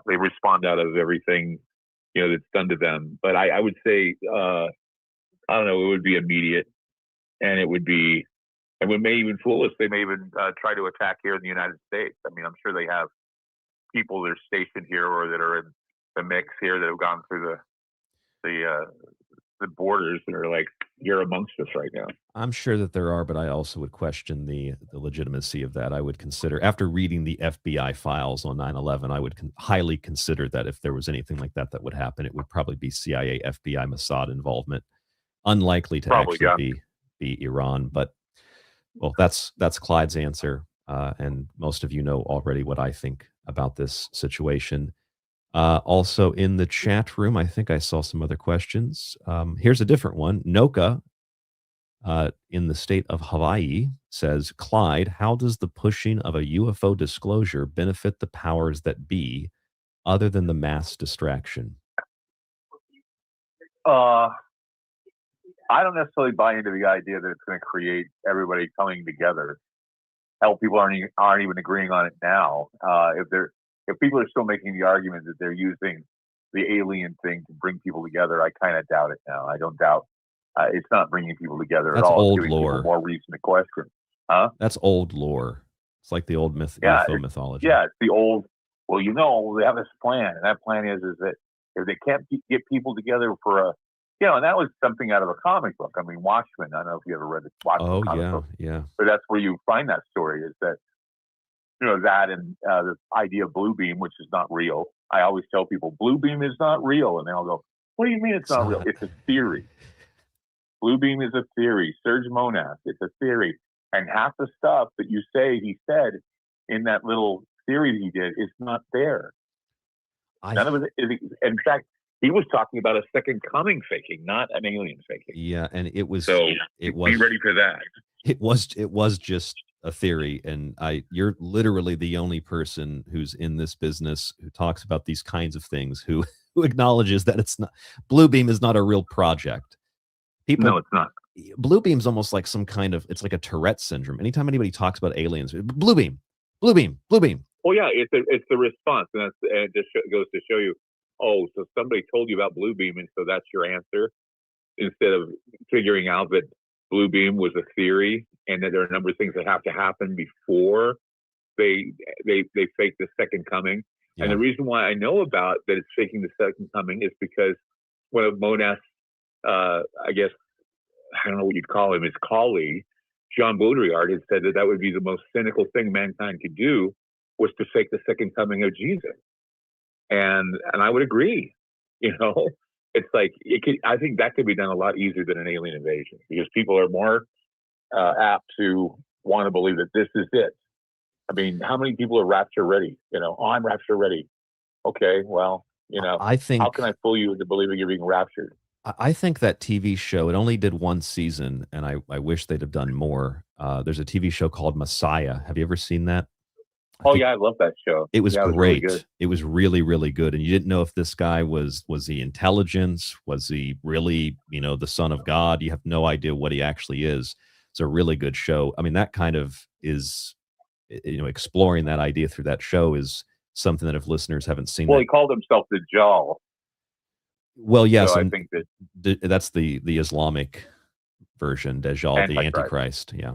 they respond out of everything that's done to them. But I would say I don't know, it would be immediate, and it may even fool us. They may even try to attack here in the United States. I mean, I'm sure they have people that are stationed here or that are in the mix here that have gone through the borders and are like, you're amongst us right now. I'm sure that there are, but I also would question the legitimacy of that. I would consider, after reading the FBI files on 9/11, I would highly consider that if there was anything like that would happen, it would probably be CIA, FBI, Mossad involvement. Unlikely to actually be Iran, but well, that's Clyde's answer, and most of you know already what I think about this situation. Also in the chat room, I think I saw some other questions. Here's a different one. Noka, in the state of Hawaii, says, Clyde, how does the pushing of a UFO disclosure benefit the powers that be, other than the mass distraction? I don't necessarily buy into the idea that it's going to create everybody coming together. Hell, people aren't even agreeing on it now. If people are still making the argument that they're using the alien thing to bring people together, I kind of doubt it now. I don't doubt it's not bringing people together at all. Old it's giving lore. People more reason to question. Huh? That's old lore. It's like the old UFO mythology. Yeah, it's the old. Well, they have this plan, and that plan is that if they can't get people together for a, and that was something out of a comic book. I mean, Watchmen. I don't know if you ever read the Watchmen comic book. Yeah. But that's where you find that story, is that, that and the idea of blue beam, which is not real. I always tell people, blue beam is not real. And they'll go, what do you mean it's not real? It's a theory. Blue beam is a theory. Serge Monath, it's a theory. And half the stuff that you say he said in that little theory that he did is not there. None of it is. In fact, he was talking about a second coming faking, not an alien faking. Yeah, and it was. So it was. Be ready for that. It was just a theory, and you're literally the only person who's in this business who talks about these kinds of things, who acknowledges that it's not, Bluebeam is not a real project. No, it's not. Bluebeam's almost like some kind of, it's like a Tourette syndrome. Anytime anybody talks about aliens, Bluebeam, Bluebeam, Bluebeam. Well, yeah, it's the response, and it just goes to show you, oh, so somebody told you about Bluebeam, and so that's your answer, instead of figuring out that Bluebeam was a theory, and that there are a number of things that have to happen before they fake the second coming. Yeah. And the reason why I know about that it's faking the second coming is because one of Monast's, I guess, I don't know what you'd call him, his colleague, John Baudrillard, had said that would be the most cynical thing mankind could do, was to fake the second coming of Jesus. And I would agree. You know, it's like, I think that could be done a lot easier than an alien invasion, because people are more apt to want to believe that this is it. I mean, how many people are rapture ready? You know, oh, I'm rapture ready. Okay, well, you know, I think, how can I fool you into believing you're being raptured? I think that TV show, it only did one season, and I wish they'd have done more. There's a TV show called Messiah. Have you ever seen that? Oh yeah, I love that show. It was great. Really good. It was really, really good. And you didn't know if this guy was he intelligence? Was he really, you know, the son of God? You have no idea what he actually is. It's a really good show. I mean, that kind of is, you know, exploring that idea through that show is something that if listeners haven't seen. Well, he called himself the Dajjal. Well, yes, so and I think that's the Islamic version, Dajjal, the Antichrist. Yeah.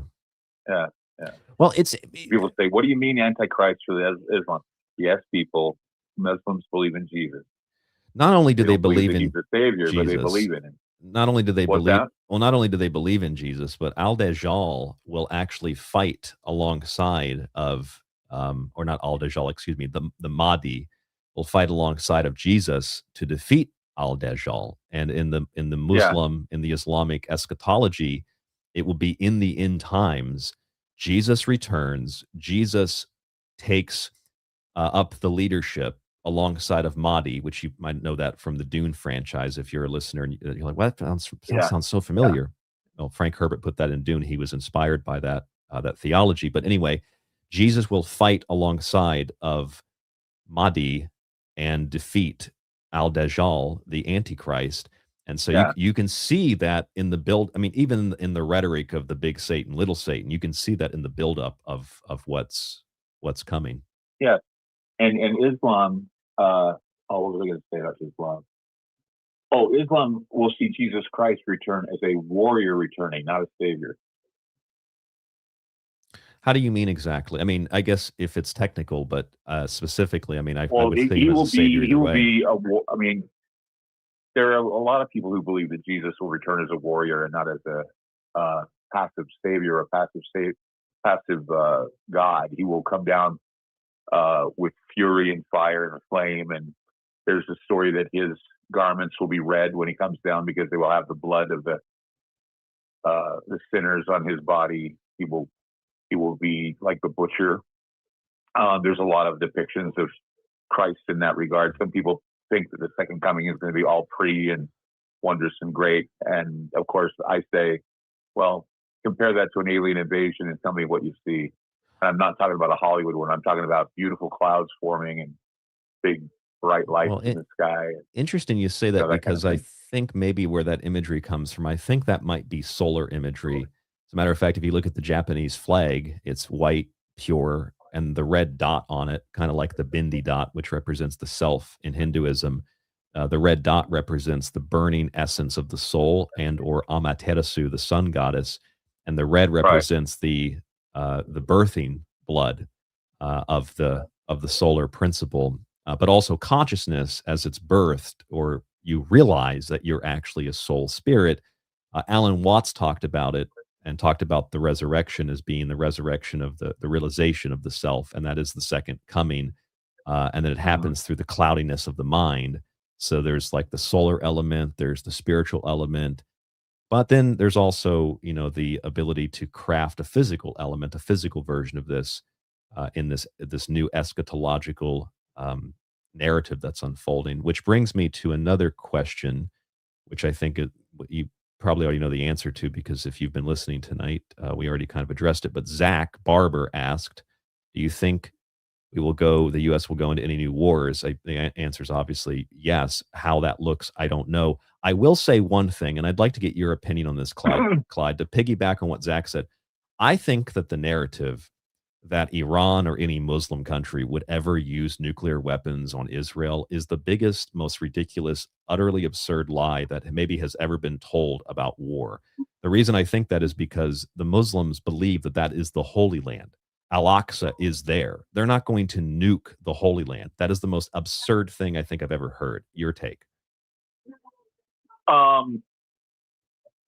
Yeah. Yeah. Well, it's people say, "What do you mean Antichrist for Islam?" Yes, people, Muslims believe in Jesus. Not only do they believe in he's the savior, Jesus, but they believe in him. Not only do they What's believe, that? well, not only do they believe in Jesus, but Al-Dajjal will actually fight alongside of, or not Al-Dajjal, excuse me, the Mahdi will fight alongside of Jesus to defeat Al-Dajjal. And in the Muslim, in the Islamic eschatology, it will be in the end times. Jesus returns. Jesus takes up the leadership alongside of Mahdi, which you might know that from the Dune franchise. If you're a listener and you're like, "What? That sounds so familiar." Yeah. Well, Frank Herbert put that in Dune. He was inspired by that theology. But anyway, Jesus will fight alongside of Mahdi and defeat Al-Dajjal, the Antichrist. And so you can see that in the build. I mean, even in the rhetoric of the big Satan, little Satan, you can see that in the buildup of what's coming. Yeah, and Islam. What was I going to say about Islam? Oh, Islam will see Jesus Christ return as a warrior returning, not a savior. How do you mean exactly? I mean, I guess if it's technical, but specifically, I mean, I would he think will as a savior. He will be. I mean, there are a lot of people who believe that Jesus will return as a warrior and not as a passive savior or passive God. He will come down with fury and fire and flame. And there's a story that his garments will be red when he comes down because they will have the blood of the sinners on his body. He will be like the butcher. There's a lot of depictions of Christ in that regard. Some people think that the second coming is going to be all pretty and wondrous and great. And of course, I say, well, compare that to an alien invasion and tell me what you see. And I'm not talking about a Hollywood one. I'm talking about beautiful clouds forming and big bright lights in the sky. Interesting you say that, because kind of I think maybe where that imagery comes from, I think that might be solar imagery. As a matter of fact, if you look at the Japanese flag, it's white, pure, and the red dot on it, kind of like the bindi dot, which represents the self in Hinduism. The red dot represents the burning essence of the soul, and or Amaterasu, the sun goddess, and the red represents the birthing blood of the solar principle, but also consciousness as it's birthed, or you realize that you're actually a soul spirit. Alan Watts talked about it, and talked about the resurrection as being the resurrection of the realization of the self, and that is the second coming, and that it happens through the cloudiness of the mind. So there's like the solar element, there's the spiritual element, but then there's also, you know, the ability to craft a physical element, a physical version of this, in this new eschatological narrative that's unfolding. Which brings me to another question, which I think you probably already know the answer to, because if you've been listening tonight, we already kind of addressed it. But Zach Barber asked, do you think the U.S. will go into any new wars? The answer is obviously yes. How that looks, I don't know. I will say one thing, and I'd like to get your opinion on this, Clyde, to piggyback on what Zach said. I think that the narrative that Iran or any Muslim country would ever use nuclear weapons on Israel is the biggest, most ridiculous, utterly absurd lie that maybe has ever been told about war. The reason I think that is because the Muslims believe that that is the Holy Land. Al-Aqsa is there. They're not going to nuke the Holy Land. That is the most absurd thing I think I've ever heard. Your take? I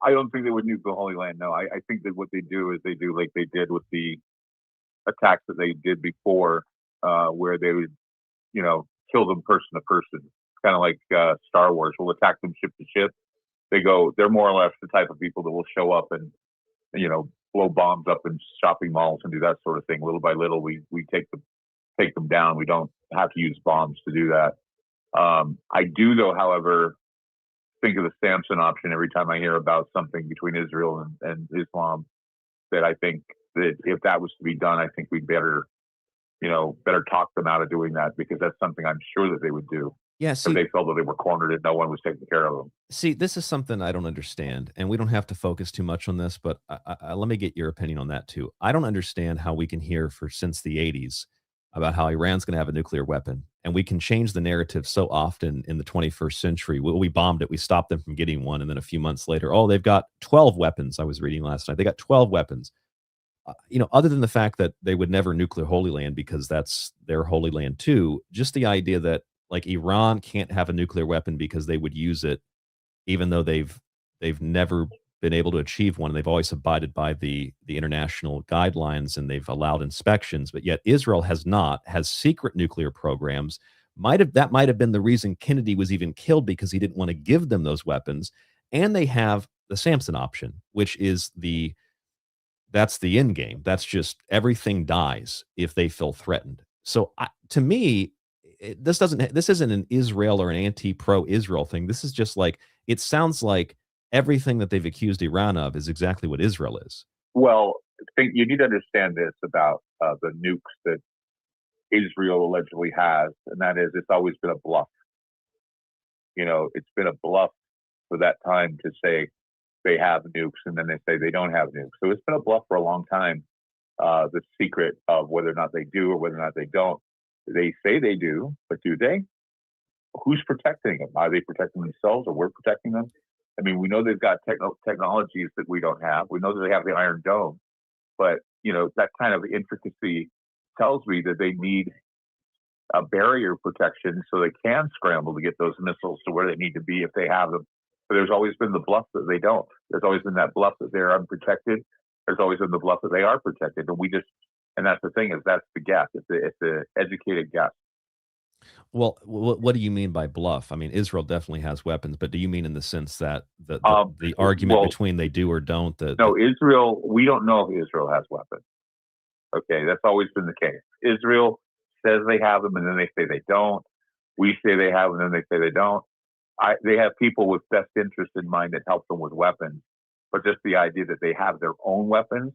don't think they would nuke the Holy Land. No, I think that what they do is they do like they did with the attacks that they did before, where they would, kill them person to person. Kind of like Star Wars. We'll attack them ship to ship. They're more or less the type of people that will show up and, blow bombs up in shopping malls and do that sort of thing. Little by little, we take them down. We don't have to use bombs to do that. I do, though, however, think of the Samson option every time I hear about something between Israel and Islam, that I think that if that was to be done, I think we'd better talk them out of doing that, because that's something I'm sure that they would do. Yeah, if they felt that they were cornered and no one was taking care of them. See, this is something I don't understand, and we don't have to focus too much on this, but let me get your opinion on that too. I don't understand how we can hear since the 80s about how Iran's going to have a nuclear weapon, and we can change the narrative so often in the 21st century. We bombed it, we stopped them from getting one, and then a few months later, oh, they've got 12 weapons. I was reading last night. They got 12 weapons. Other than the fact that they would never nuke the Holy Land because that's their Holy Land too, just the idea that like Iran can't have a nuclear weapon because they would use it, even though they've never been able to achieve one. They've always abided by the international guidelines, and they've allowed inspections, but yet Israel has secret nuclear programs. That might have been the reason Kennedy was even killed, because he didn't want to give them those weapons. And they have the Samson option, which is that's the end game. That's just everything dies if they feel threatened. So to me, this isn't an Israel or an anti-pro-Israel thing. This is just like, it sounds like everything that they've accused Iran of is exactly what Israel is. Well, you need to understand this about the nukes that Israel allegedly has, and that is, it's always been a bluff. It's been a bluff for that time to say they have nukes, and then they say they don't have nukes. So it's been a bluff for a long time, the secret of whether or not they do or whether or not they don't. They say they do, but do they? Who's protecting them? Are they protecting themselves, or we're protecting them? I mean, we know they've got technologies that we don't have. We know that they have the Iron Dome, but that kind of intricacy tells me that they need a barrier protection so they can scramble to get those missiles to where they need to be if they have them. But there's always been the bluff that they don't. There's always been that bluff that they're unprotected. There's always been the bluff that they are protected, and that's the thing, is that's the guess. It's the educated guess. Well, what do you mean by bluff? I mean, Israel definitely has weapons, but do you mean in the sense that the argument between they do or don't? Israel, we don't know if Israel has weapons. Okay, that's always been the case. Israel says they have them, and then they say they don't. We say they have them, and then they say they don't. They have people with best interest in mind that help them with weapons, but just the idea that they have their own weapons,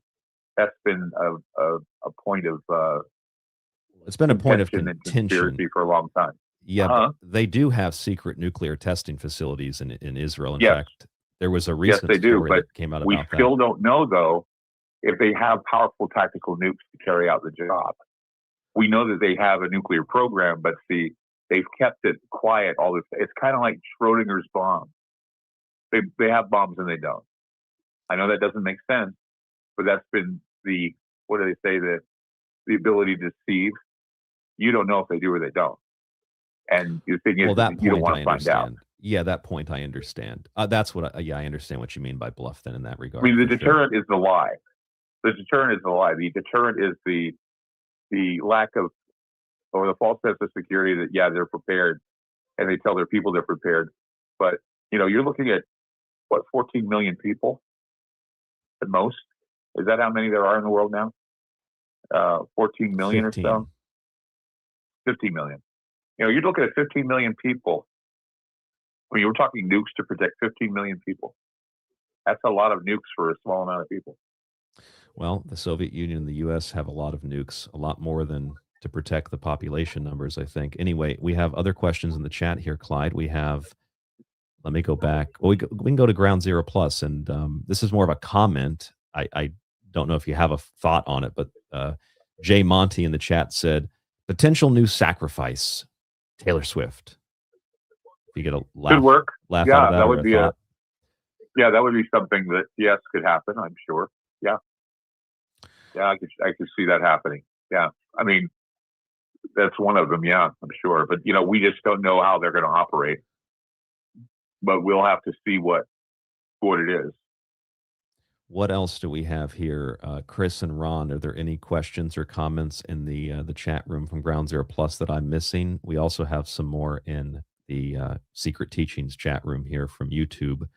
that's been a point of it's been a point of contention for a long time. Yeah, but they do have secret nuclear testing facilities in Israel. In fact, there was a recent story that came out about that. We still don't know, though, if they have powerful tactical nukes to carry out the job. We know that they have a nuclear program, but they've kept it quiet all this. It's kind of like Schrodinger's bomb. They have bombs and they don't. I know that doesn't make sense, but that's been what do they say, the ability to deceive. You don't know if they do or they don't. And the thing is, you don't want to find out. Yeah, that point I understand. That's what I understand what you mean by bluff then in that regard. I mean, the deterrent is the lie. The deterrent is the lie. The deterrent is the lack of, or the false sense of security that, they're prepared, and they tell their people they're prepared. But, you're looking at, 14 million people at most? Is that how many there are in the world now? 14 million 15. or so? 15 million. You're looking at 15 million people. I mean, we're talking nukes to protect 15 million people. That's a lot of nukes for a small amount of people. Well, the Soviet Union and the U.S. have a lot of nukes, a lot more than to protect the population numbers, I think. Anyway, we have other questions in the chat here, Clyde. We have, let me go back. Well, we can go to Ground Zero Plus, and this is more of a comment. I don't know if you have a thought on it, but Jay Monty in the chat said, potential new sacrifice, Taylor Swift. If you get a laugh, Good work. Laugh Yeah, out of that, that would be thought. yeah, that would be something that, yes, could happen, I'm sure. Yeah. Yeah, I could see that happening. Yeah. I mean, that's one of them, yeah, I'm sure. But, we just don't know how they're going to operate. But we'll have to see what it is. What else do we have here? Chris and Ron, are there any questions or comments in the chat room from Ground Zero Plus that I'm missing? We also have some more in the Secret Teachings chat room here from YouTube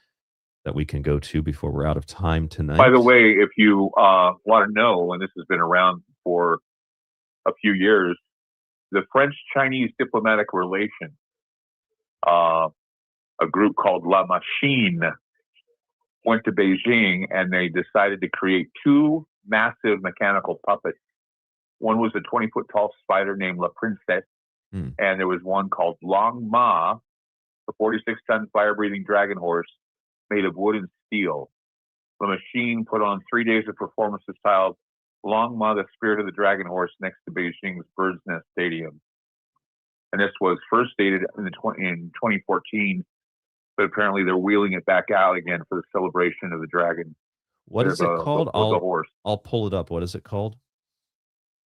that we can go to before we're out of time tonight. By the way, if you want to know, and this has been around for a few years, the French-Chinese diplomatic relation, a group called La Machine, went to Beijing and they decided to create two massive mechanical puppets. One was a 20-foot tall spider named La Princesse, and there was one called Longma, a 46-ton fire-breathing dragon horse made of wood and steel. The machine put on 3 days of performances titled Longma, the Spirit of the Dragon Horse, next to Beijing's Bird's Nest Stadium. And this was first dated in 2014, but apparently they're wheeling it back out again for the celebration of the dragon. What is it called? The horse. I'll pull it up. What is it called?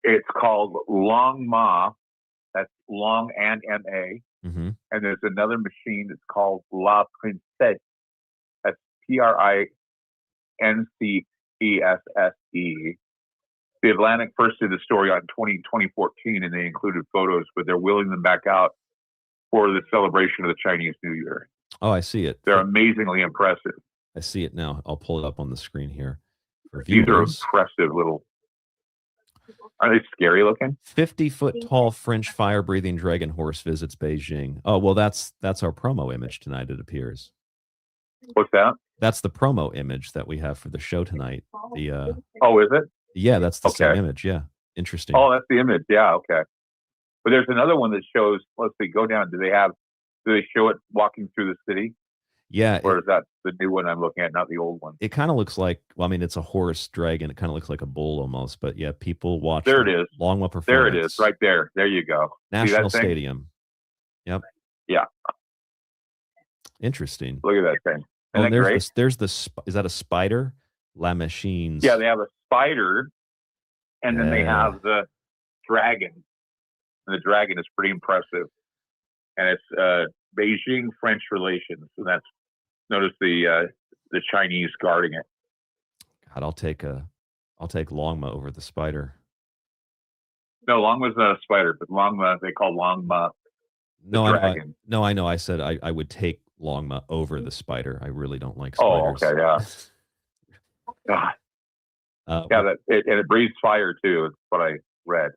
It's called Longma. That's long and M-A. Mm-hmm. And there's another machine that's called La Princesse. That's Princesse. The Atlantic first did the story on 2014, and they included photos, but they're wheeling them back out for the celebration of the Chinese New Year. Oh, I see it. They're amazingly impressive. I see it now. I'll pull it up on the screen here. For These are viewers. impressive little. Are they scary looking? 50-foot tall French fire-breathing dragon horse visits Beijing. Oh, well, that's our promo image tonight, it appears. What's that? That's the promo image that we have for the show tonight. The Oh, is it? Yeah, that's the same Okay. image. Yeah. Interesting. Oh, that's the image. Yeah, okay. But there's another one that shows, let's see, go down. Do they show it walking through the city? Yeah. Or is that the new one I'm looking at, not the old one? It kind of looks like, well, I mean, it's a horse dragon. It kind of looks like a bull almost, but yeah, people watch. There it is. Longma performance. There it is, right there. There you go. See National that thing? Stadium. Yep. Yeah. Interesting. Look at that thing. Oh, Isn't that great? there's is that a spider? La Machines. Yeah, they have a spider, and then they have the dragon. And the dragon is pretty impressive. And it's Beijing French relations. And that's, notice the Chinese guarding it. God, I'll take Longma over the spider. No, Longma's not a spider, but Longma, they call Longma the dragon. I know. I said I would take Longma over the spider. I really don't like Oh, spiders. okay, yeah. God. And it breathes fire too. It's what I read.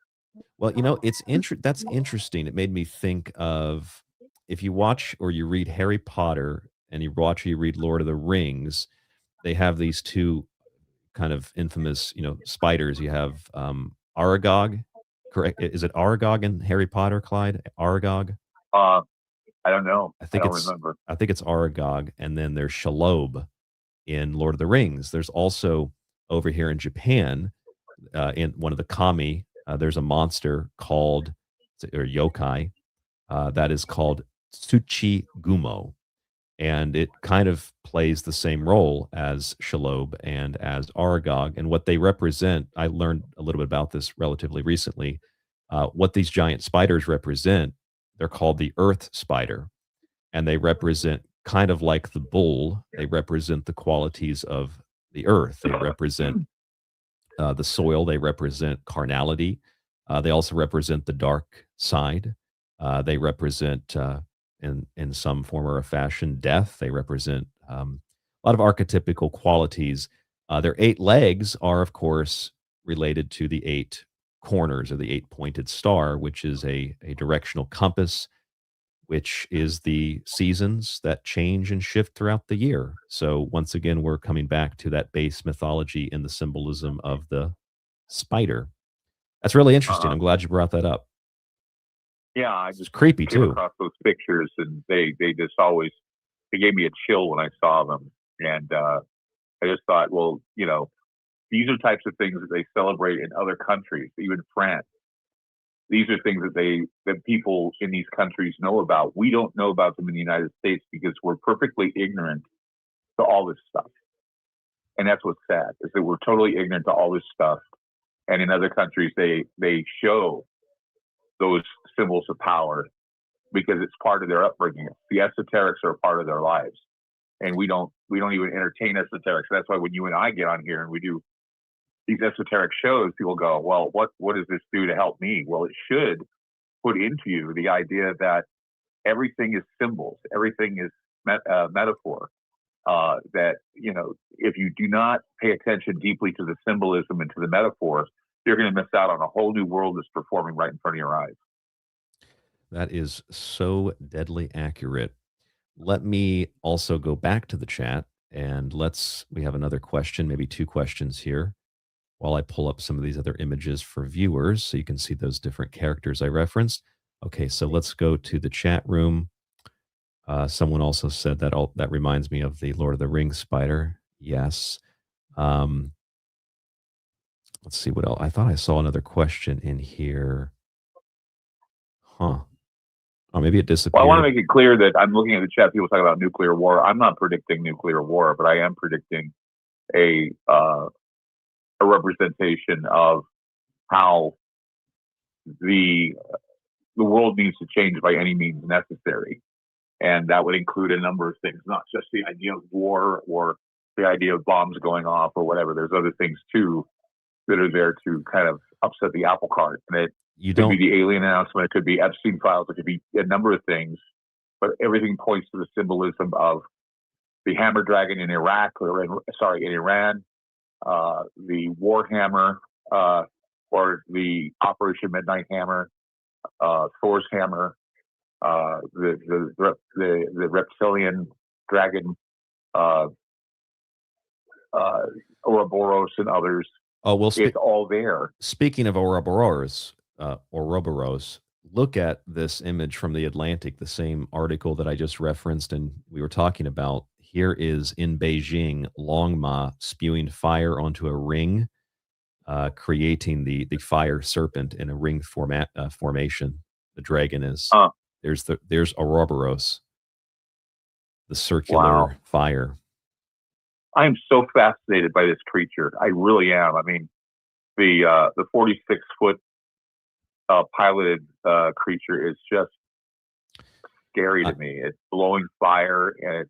Well, that's interesting. It made me think of, if you watch or you read Harry Potter and you watch or you read Lord of the Rings, they have these two kind of infamous, spiders. You have Aragog, correct? Is it Aragog in Harry Potter, Clyde? Aragog? I don't know. I don't remember. I think it's Aragog, and then there's Shelob in Lord of the Rings. There's also over here in Japan, in one of the kami, there's a monster called, or yokai, that is called Tsuchi Gumo, and it kind of plays the same role as Shelob and as Aragog. And what they represent, I learned a little bit about this relatively recently. What these giant spiders represent, they're called the Earth Spider, and they represent, kind of like the bull, they represent the qualities of the earth. They represent the soil. They represent carnality. They also represent the dark side. They represent, in some form or a fashion, death. They represent a lot of archetypical qualities. Their 8 legs are, of course, related to the 8 corners or the 8-pointed star, which is a directional compass which is the seasons that change and shift throughout the year. So once again, we're coming back to that base mythology in the symbolism of the spider. That's really interesting. I'm glad you brought that up. Yeah, I just creepy came too. across those pictures, and they just always, they gave me a chill when I saw them. And I just thought, well, you know, these are types of things that they celebrate in other countries, even France. These are things that people in these countries know about. We don't know about them in the United States because we're perfectly ignorant to all this stuff. And that's what's sad, is that we're totally ignorant to all this stuff. And in other countries, they show those symbols of power because it's part of their upbringing. The esoterics are a part of their lives. And we don't even entertain esoterics. That's why when you and I get on here and we do these esoteric shows, people go, well, what does this do to help me? Well, it should put into you the idea that everything is symbols, everything is metaphor. That, you know, if you do not pay attention deeply to the symbolism and to the metaphor, you're going to miss out on a whole new world that's performing right in front of your eyes. That is so deadly accurate. Let me also go back to the chat, and we have another question, maybe two questions here, while I pull up some of these other images for viewers so you can see those different characters I referenced. Okay, so let's go to the chat room. Someone also said that reminds me of the Lord of the Rings spider. Yes. Let's see what else. I thought I saw another question in here. Huh. Oh, maybe it disappeared. Well, I want to make it clear that I'm looking at the chat. People talk about nuclear war. I'm not predicting nuclear war, but I am predicting a representation of how the world needs to change by any means necessary. And that would include a number of things, not just the idea of war or the idea of bombs going off or whatever. There's other things too that are there to kind of upset the apple cart. And it could be the alien announcement, it could be Epstein files, it could be a number of things, but everything points to the symbolism of the hammer dragon in Iraq, or in Iran, the Warhammer, or the Operation Midnight Hammer, Thor's hammer, the reptilian dragon, Ouroboros and others. Oh, well, it's all there. Speaking of Ouroboros, look at this image from the Atlantic, the same article that I just referenced and we were talking about. Here is in Beijing, Longma spewing fire onto a ring, creating the fire serpent in a ring formation. The dragon is there's Ouroboros, the circular fire. I am so fascinated by this creature. I really am. I mean, the 46-foot piloted creature is just scary to me. It's blowing fire and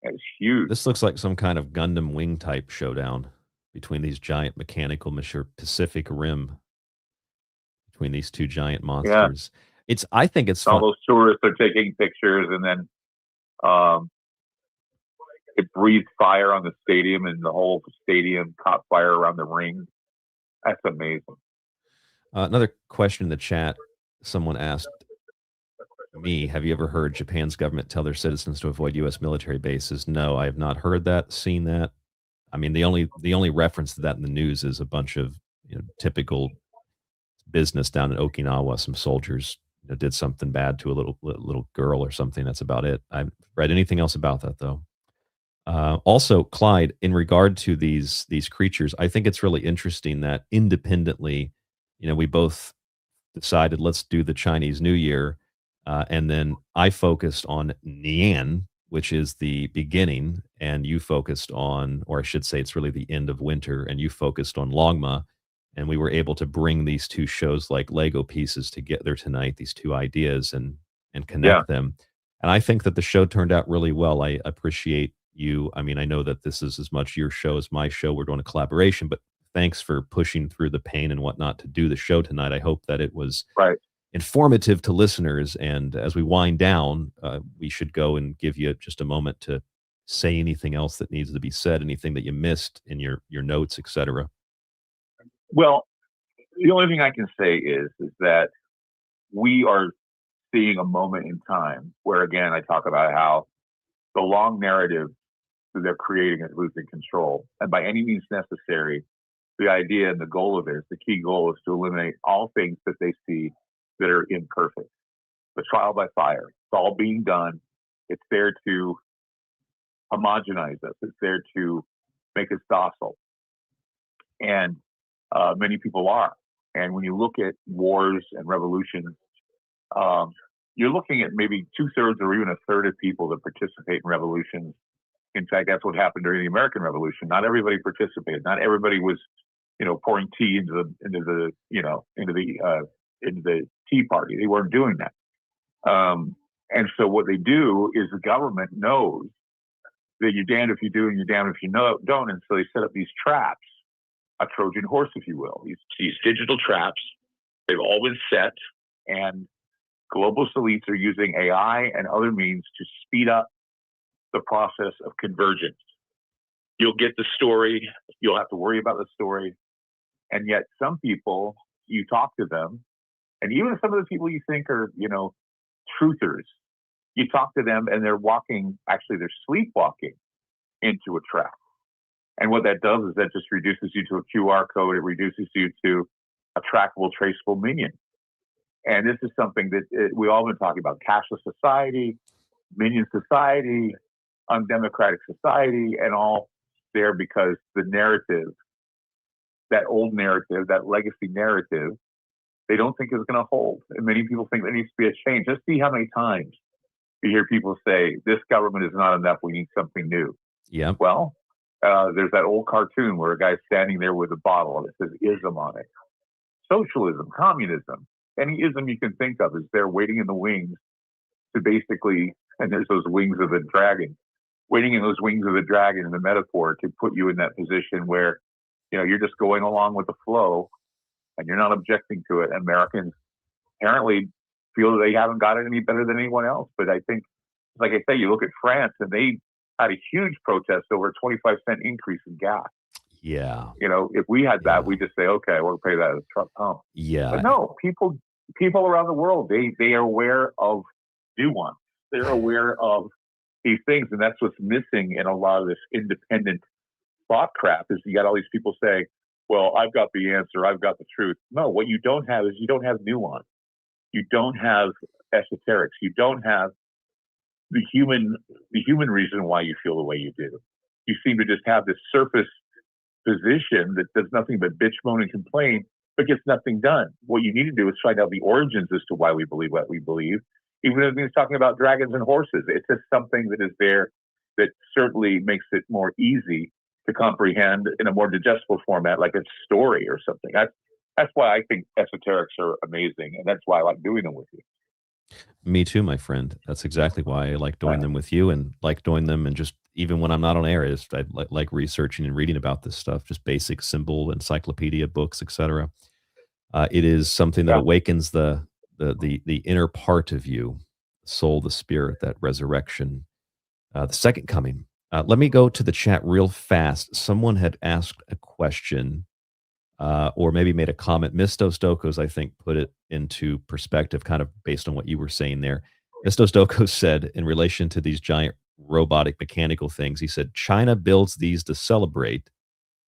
it's huge. This looks like some kind of Gundam Wing type showdown between these giant mechanical Pacific Rim, between these two giant monsters. Yeah. I think it's all those tourists are taking pictures, and then it breathed fire on the stadium, and the whole stadium caught fire around the ring. That's amazing. Another question in the chat. Someone asked me, have you ever heard Japan's government tell their citizens to avoid U.S. military bases? No, I have not heard that, seen that. I mean, the only reference to that in the news is a bunch of typical business down in Okinawa. Some soldiers did something bad to a little girl or something. That's about it. I haven't read anything else about that, though. Also, Clyde, in regard to these creatures, I think it's really interesting that independently, we both decided let's do the Chinese New Year, and then I focused on Nian, which is the beginning, and you focused on, or I should say it's really the end of winter, and you focused on Longma, and we were able to bring these two shows like Lego pieces together tonight, these two ideas, and connect them. And I think that the show turned out really well. I appreciate you. I mean, I know that this is as much your show as my show. We're doing a collaboration, but thanks for pushing through the pain and whatnot to do the show tonight. I hope that it was informative to listeners. And as we wind down, we should go and give you just a moment to say anything else that needs to be said, anything that you missed in your notes, etc. Well, the only thing I can say is that we are seeing a moment in time where, again, I talk about how the long narrative that they're creating is losing control. And by any means necessary, the idea and the goal of it, the key goal is to eliminate all things that they see that are imperfect. The trial by fire, it's all being done. It's there to homogenize us. It's there to make us docile. And many people are. And when you look at wars and revolutions, you're looking at maybe 2/3 or even 1/3 of people that participate in revolutions. In fact, that's what happened during the American Revolution. Not everybody participated. Not everybody was, pouring tea into the Tea Party. They weren't doing that. And so what they do is the government knows that you're damned if you do and you're damned if you don't. And so they set up these traps, a Trojan horse, if you will. These digital traps, they've all been set, and globalist elites are using AI and other means to speed up the process of convergence. You'll get the story, you'll have to worry about the story, and yet some people, you talk to them, and even some of the people you think are, truthers, you talk to them and they're sleepwalking into a trap. And what that does is that just reduces you to a QR code. It reduces you to a trackable, traceable minion. And this is something that we all been talking about: cashless society, minion society, undemocratic society, and all there because the narrative, that old narrative, that legacy narrative, they don't think is going to hold. And many people think there needs to be a change. Just see how many times you hear people say, this government is not enough, we need something new. Yeah. Well, there's that old cartoon where a guy's standing there with a bottle and it says ism on it. Socialism, communism, any ism you can think of is there waiting in the wings to basically, and there's those wings of the dragon, waiting in those wings of the dragon in the metaphor to put you in that position where, you're just going along with the flow and you're not objecting to it. Americans apparently feel that they haven't got it any better than anyone else. But I think, like I say, you look at France and they had a huge protest over a 25-cent increase in gas. Yeah. If we had that, we just say, okay, we'll pay that at a truck pump. Yeah. But no, people around the world, they are aware of nuance. They're aware of these things. And that's what's missing in a lot of this independent thought crap is you got all these people saying, well, I've got the answer. I've got the truth. No, what you don't have is you don't have nuance. You don't have esoterics. You don't have the human reason why you feel the way you do. You seem to just have this surface position that does nothing but bitch, moan, and complain, but gets nothing done. What you need to do is find out the origins as to why we believe what we believe. Even if he's talking about dragons and horses, it's just something that is there that certainly makes it more easy to comprehend in a more digestible format, like a story or something. That's why I think esoterics are amazing, and that's why I like doing them with you. Me too, my friend. That's exactly why I like doing them with you, and like doing them, and just even when I'm not on air, I like researching and reading about this stuff, just basic symbol, encyclopedia books, etc. It is something that awakens the inner part of you, soul, the spirit, that resurrection, the second coming. Let me go to the chat real fast. Someone had asked a question, or maybe made a comment. Mistos Dokos, I think, put it into perspective, kind of based on what you were saying there. Mistos Dokos said, in relation to these giant robotic mechanical things, he said, China builds these to celebrate.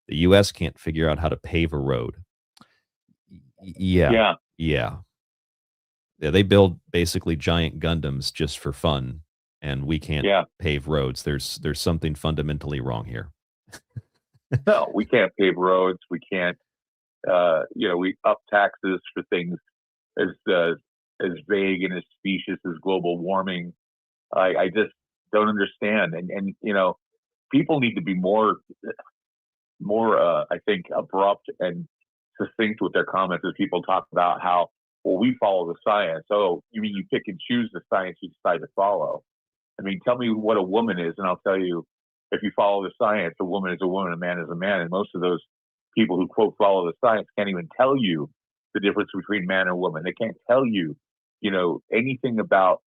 The U.S. can't figure out how to pave a road. Yeah. They build basically giant Gundams just for fun, and we can't pave roads. There's something fundamentally wrong here. No, we can't pave roads. We can't. We up taxes for things as vague and as specious as global warming. I just don't understand. And people need to be more I think abrupt and succinct with their comments as people talk about how, well, we follow the science. Oh, you mean you pick and choose the science you decide to follow? I mean, tell me what a woman is, and I'll tell you, if you follow the science, a woman is a woman, a man is a man. And most of those people who, quote, follow the science can't even tell you the difference between man and woman. They can't tell you, anything about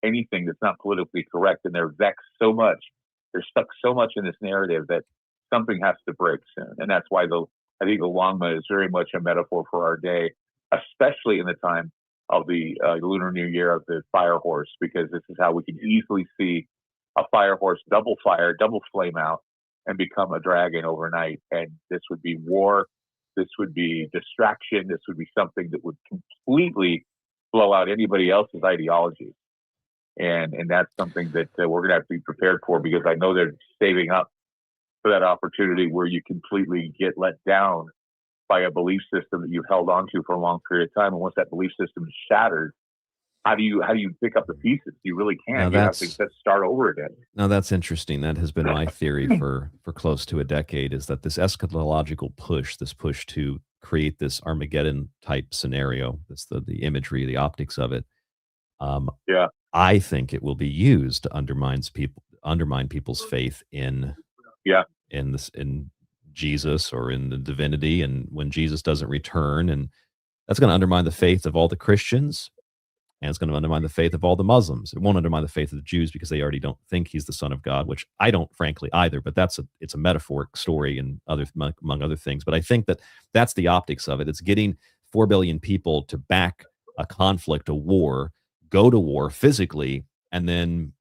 anything that's not politically correct. And they're vexed so much. They're stuck so much in this narrative that something has to break soon. And that's why I think the Longma is very much a metaphor for our day, especially in the time of the Lunar New Year of the fire horse, because this is how we can easily see a fire horse double fire, double flame out, and become a dragon overnight. And this would be war. This would be distraction. This would be something that would completely blow out anybody else's ideology. And that's something that we're going to have to be prepared for, because I know they're saving up for that opportunity where you completely get let down by a belief system that you've held on to for a long period of time. And once that belief system is shattered, how do you pick up the pieces? You really can't. You have to start over again. Now that's interesting. That has been my theory for close to a decade, is that this eschatological push, this push to create this Armageddon type scenario, that's the imagery, the optics of it. I think it will be used to undermine people's faith in Jesus or in the divinity, and when Jesus doesn't return, and that's going to undermine the faith of all the Christians, and it's going to undermine the faith of all the Muslims. It won't undermine the faith of the Jews, because they already don't think he's the Son of God, which I don't, frankly, either. But it's a metaphoric story and among other things. But I think that's the optics of it. It's getting 4 billion people to back a conflict, a war, go to war physically, and then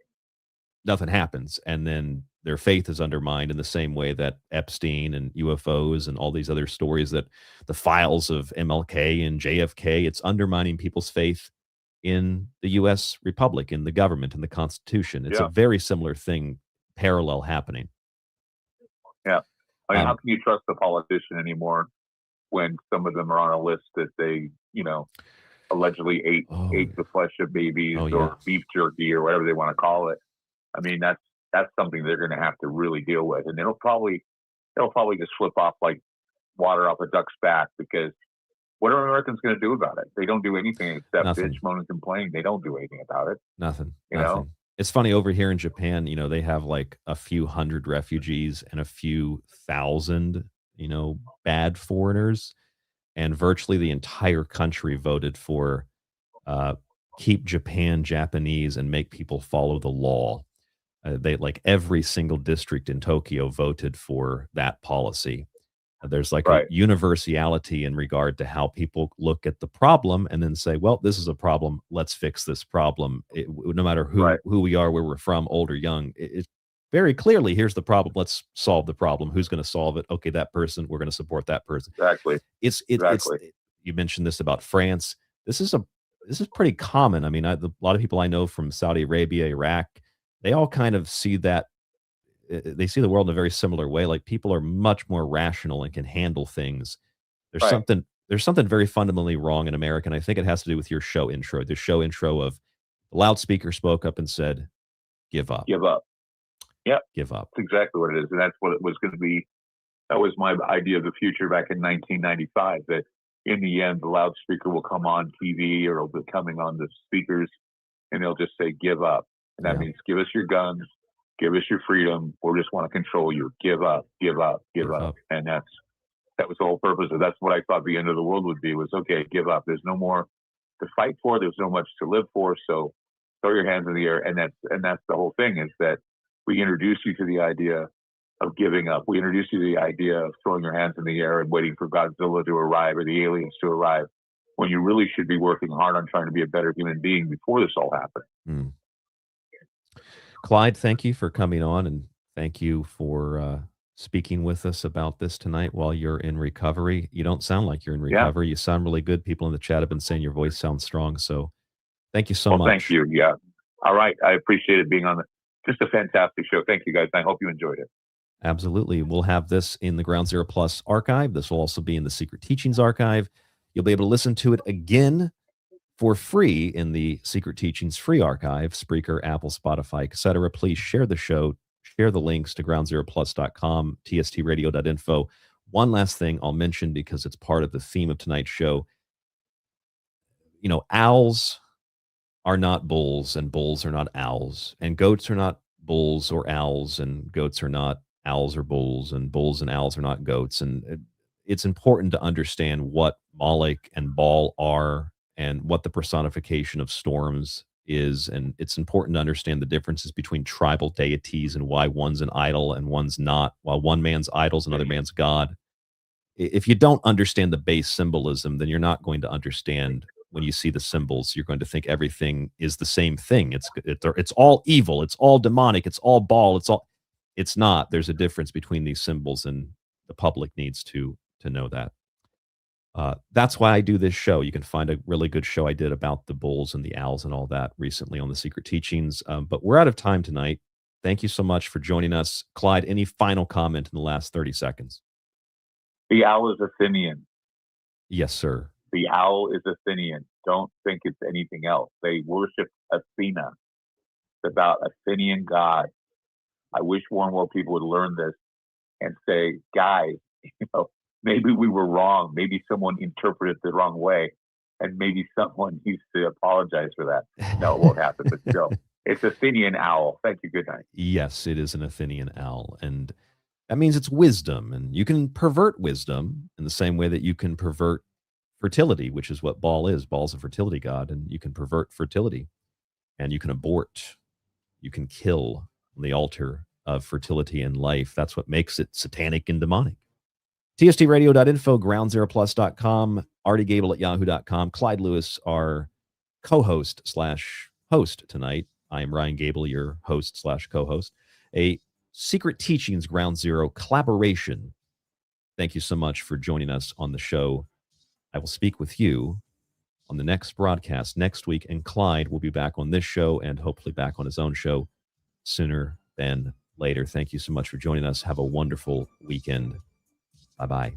nothing happens, and then their faith is undermined in the same way that Epstein and UFOs and all these other stories, that the files of MLK and JFK, it's undermining people's faith in the U.S. Republic, in the government, in the Constitution. It's a very similar thing, parallel happening. Yeah. I mean, how can you trust a politician anymore when some of them are on a list that they, allegedly ate the flesh of babies or beef jerky or whatever they want to call it? I mean, that's something they're going to have to really deal with, and it'll probably just flip off like water off a duck's back, because what are Americans going to do about it? They don't do anything except bitch, moan, and complain. They don't do anything about it. Nothing. You know? It's funny, over here in Japan, they have like a few hundred refugees and a few thousand, bad foreigners, and virtually the entire country voted for keep Japan Japanese and make people follow the law. They, like, every single district in Tokyo voted for that policy. There's like a universality in regard to how people look at the problem and then say, well, this is a problem, let's fix this problem. No matter who we are, where we're from, old or young, it's very clearly, here's the problem, let's solve the problem. Who's going to solve it? Okay, that person, we're going to support that person. Exactly. It's you mentioned this about France. This is pretty common. I mean, a lot of people I know from Saudi Arabia, Iraq, they all kind of see that. They see the world in a very similar way. Like, people are much more rational and can handle things. There's something very fundamentally wrong in America, and I think it has to do with your show intro. The show intro of the loudspeaker spoke up and said, "Give up." Give up. Yep. Give up. That's exactly what it is, and that's what it was going to be. That was my idea of the future back in 1995. That in the end, the loudspeaker will come on TV, or it'll be coming on the speakers, and they'll just say, "Give up," and that means give us your guns. Give us your freedom. We just want to control you. Give up, give up, give up. And that was the whole purpose of. That's what I thought the end of the world would be. Was okay, give up. There's no more to fight for. There's no much to live for. So throw your hands in the air. And that's the whole thing, is that we introduce you to the idea of giving up. We introduce you to the idea of throwing your hands in the air and waiting for Godzilla to arrive or the aliens to arrive, when you really should be working hard on trying to be a better human being before this all happened. Mm. Clyde, thank you for coming on, and thank you for speaking with us about this tonight while you're in recovery. You don't sound like you're in recovery. Yeah. You sound really good. People in the chat have been saying your voice sounds strong. So thank you so much. Thank you. Yeah. All right. I appreciate it being on. Just a fantastic show. Thank you, guys. I hope you enjoyed it. Absolutely. We'll have this in the Ground Zero Plus archive. This will also be in the Secret Teachings archive. You'll be able to listen to it again for free in the Secret Teachings free archive, Spreaker, Apple, Spotify, etc. Please share the show, share the links to groundzeroplus.com, tstradio.info. One last thing I'll mention, because it's part of the theme of tonight's show. Owls are not bulls, and bulls are not owls, and goats are not bulls or owls, and goats are not owls or bulls, and bulls and owls are not goats. And it's important to understand what Moloch and Baal are, and what the personification of storms is. And it's important to understand the differences between tribal deities and why one's an idol and one's not. While one man's idol is another man's God. If you don't understand the base symbolism, then you're not going to understand when you see the symbols, you're going to think everything is the same thing. It's all evil. It's all demonic. It's all Baal. It's not. There's a difference between these symbols, and the public needs to know that. That's why I do this show. You can find a really good show I did about the bulls and the owls and all that recently on the Secret Teachings. But we're out of time tonight. Thank you so much for joining us. Clyde, any final comment in the last 30 seconds? The owl is Athenian. Yes, sir. The owl is Athenian. Don't think it's anything else. They worship Athena. It's about Athenian gods. I wish more and more people would learn this and say, guys, maybe we were wrong. Maybe someone interpreted it the wrong way, and maybe someone needs to apologize for that. No, it won't happen, but still. It's Athenian owl. Thank you. Good night. Yes, it is an Athenian owl, and that means it's wisdom, and you can pervert wisdom in the same way that you can pervert fertility, which is what Baal is. Baal's a fertility god, and you can pervert fertility, and you can abort, you can kill on the altar of fertility and life. That's what makes it satanic and demonic. tstradio.info, groundzeroplus.com, artygable@yahoo.com. Clyde Lewis, our co-host / host tonight. I am Ryan Gable, your host / co-host. A Secret Teachings Ground Zero collaboration. Thank you so much for joining us on the show. I will speak with you on the next broadcast next week, and Clyde will be back on this show and hopefully back on his own show sooner than later. Thank you so much for joining us. Have a wonderful weekend. Bye-bye.